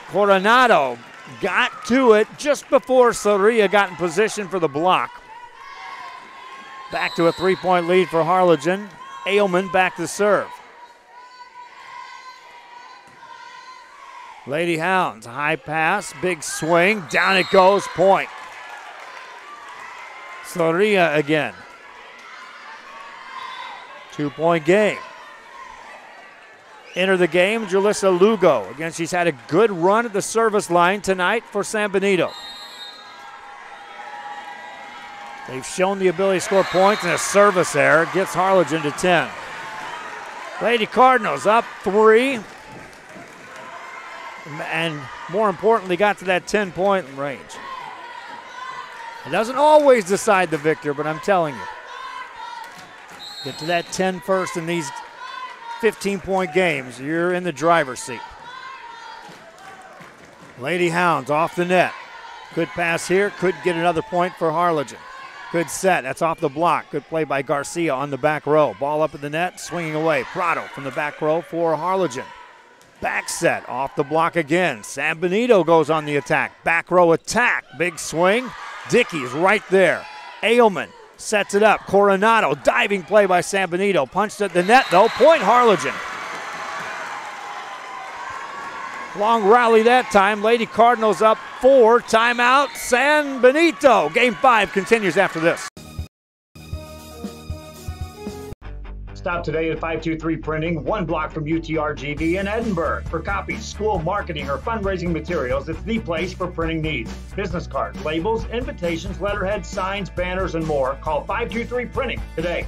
Coronado got to it just before Soria got in position for the block. Back to a 3-point lead for Harlingen. Ailman back to serve. Lady Hounds, high pass, big swing, down it goes, point. Soria again. 2-point game. Enter the game, Julissa Lugo. Again, she's had a good run at the service line tonight for San Benito. They've shown the ability to score points, and a service error gets Harlingen to 10. Lady Cardinals up 3. And more importantly, got to that 10-point range. It doesn't always decide the victor, but I'm telling you, get to that 10 first in these 15-point games, you're in the driver's seat. Lady Hounds off the net. Good pass here, could get another point for Harlingen. Good set, that's off the block. Good play by Garcia on the back row. Ball up at the net, swinging away. Prado from the back row for Harlingen. Back set, off the block again. San Benito goes on the attack. Back row attack, big swing. Dickey's right there. Ailman sets it up. Coronado, diving play by San Benito. Punched at the net though, point Harlingen. Long rally that time. Lady Cardinals up 4. Timeout, San Benito. Game 5 continues after this. Stop today at 523 Printing, 1 block from UTRGV in Edinburgh. For copies, school marketing, or fundraising materials, it's the place for printing needs. Business cards, labels, invitations, letterheads, signs, banners, and more. Call 523 Printing today.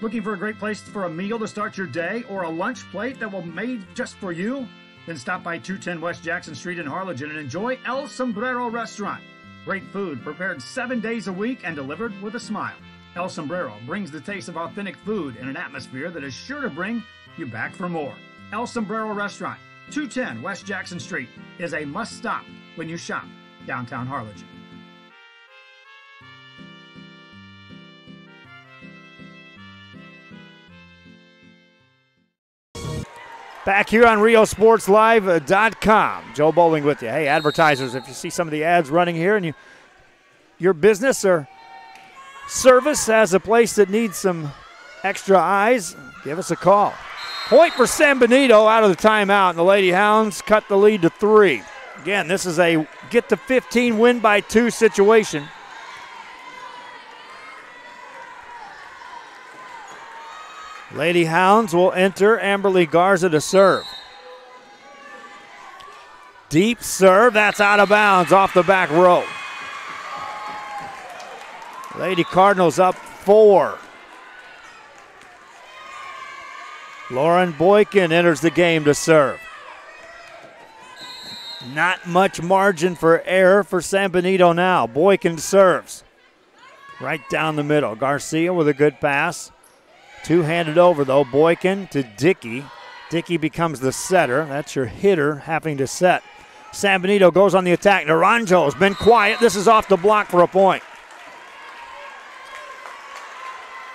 Looking for a great place for a meal to start your day or a lunch plate that will be made just for you? Then stop by 210 West Jackson Street in Harlingen and enjoy El Sombrero Restaurant. Great food prepared 7 days a week and delivered with a smile. El Sombrero brings the taste of authentic food in an atmosphere that is sure to bring you back for more. El Sombrero Restaurant, 210 West Jackson Street, is a must-stop when you shop downtown Harlingen. Back here on RioSportsLive.com. Joe Bowling with you. Hey, advertisers, if you see some of the ads running here and your business or service has a place that needs some extra eyes, give us a call. Point for San Benito out of the timeout, and the Lady Hounds cut the lead to 3. Again, this is a get to 15, win by 2 situation. Lady Hounds will enter Amberly Garza to serve. Deep serve, that's out of bounds off the back row. Lady Cardinals up 4. Lauren Boykin enters the game to serve. Not much margin for error for San Benito now. Boykin serves. Right down the middle. Garcia with a good pass. Two-handed over, though. Boykin to Dickey. Dickey becomes the setter. That's your hitter having to set. San Benito goes on the attack. Naranjo's been quiet. This is off the block for a point.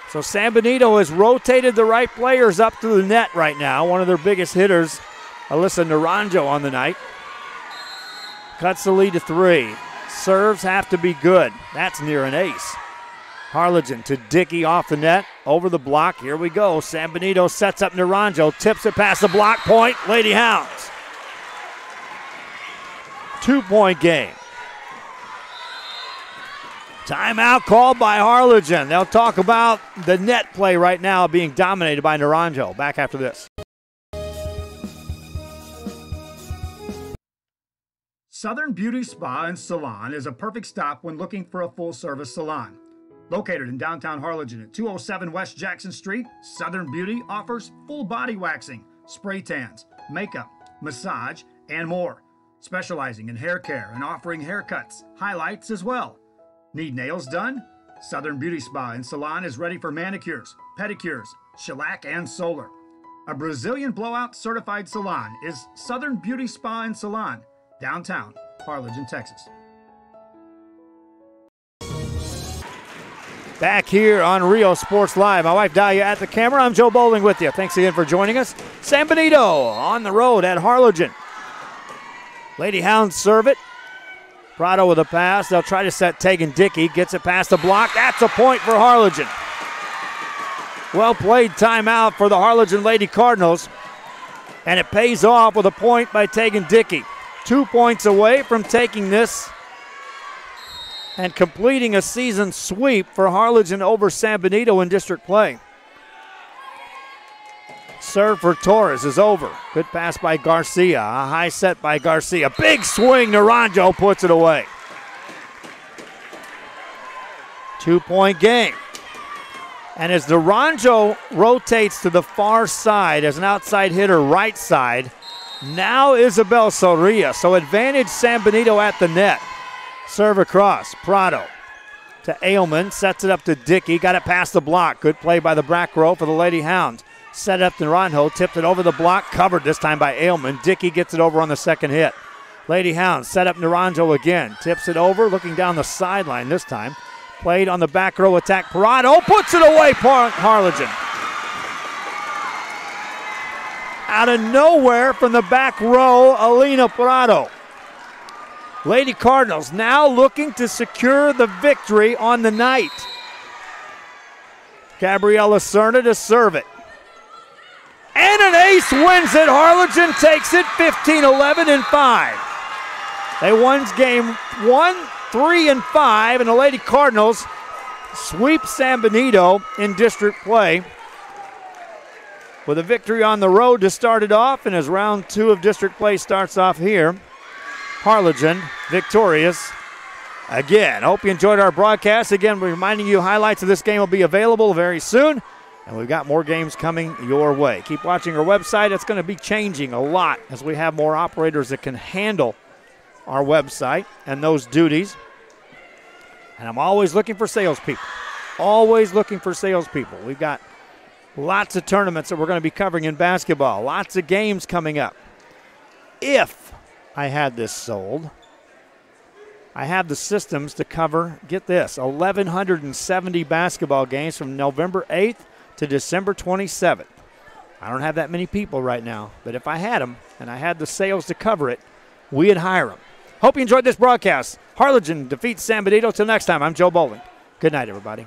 So San Benito has rotated the right players up to the net right now. One of their biggest hitters, Alyssa Naranjo, on the night. Cuts the lead to 3. Serves have to be good. That's near an ace. Harlingen to Dickey off the net, over the block. Here we go. San Benito sets up Naranjo, tips it past the block, point, Lady Hounds. 2-point game. Timeout called by Harlingen. They'll talk about the net play right now being dominated by Naranjo. Back after this. Southern Beauty Spa and Salon is a perfect stop when looking for a full-service salon. Located in downtown Harlingen at 207 West Jackson Street, Southern Beauty offers full body waxing, spray tans, makeup, massage, and more. Specializing in hair care and offering haircuts, highlights as well. Need nails done? Southern Beauty Spa and Salon is ready for manicures, pedicures, shellac, and solar. A Brazilian blowout certified salon is Southern Beauty Spa and Salon, downtown Harlingen, Texas. Back here on Rio Sports Live. My wife Dahlia at the camera. I'm Joe Bowling with you. Thanks again for joining us. San Benito on the road at Harlingen. Lady Hounds serve it. Prado with a pass. They'll try to set Tegan Dickey. Gets it past the block. That's a point for Harlingen. Well-played timeout for the Harlingen Lady Cardinals. And it pays off with a point by Tegan Dickey. 2 points away from taking this and completing a season sweep for Harlingen over San Benito in district play. Serve for Torres is over. Good pass by Garcia. A high set by Garcia. Big swing. Naranjo puts it away. 2-point game. And as Naranjo rotates to the far side as an outside hitter right side, now Isabel Soria. So advantage San Benito at the net. Serve across. Prado to Ailman. Sets it up to Dickey. Got it past the block. Good play by the back row for the Lady Hounds. Set up to Naranjo. Tipped it over the block. Covered this time by Ailman. Dickey gets it over on the second hit. Lady Hounds set up Naranjo again. Tips it over. Looking down the sideline this time. Played on the back row attack. Prado puts it away. Harlingen. Out of nowhere from the back row, Alina Prado. Lady Cardinals now looking to secure the victory on the night. Gabriella Cerna to serve it. And an ace wins it. Harlingen takes it 15-11 and 5. They won game 1, 3, and 5, and the Lady Cardinals sweep San Benito in district play with a victory on the road to start it off. And as round 2 of district play starts off here, Harlingen victorious again. Hope you enjoyed our broadcast. Again, we're reminding you highlights of this game will be available very soon. And we've got more games coming your way. Keep watching our website. It's going to be changing a lot as we have more operators that can handle our website and those duties. And I'm always looking for salespeople. Always looking for salespeople. We've got lots of tournaments that we're going to be covering in basketball. Lots of games coming up. If I had this sold, I have the systems to cover, get this, 1,170 basketball games from November 8th to December 27th. I don't have that many people right now, but if I had them and I had the sales to cover it, we'd hire them. Hope you enjoyed this broadcast. Harlingen defeats San Benito. Till next time, I'm Joe Bowling. Good night, everybody.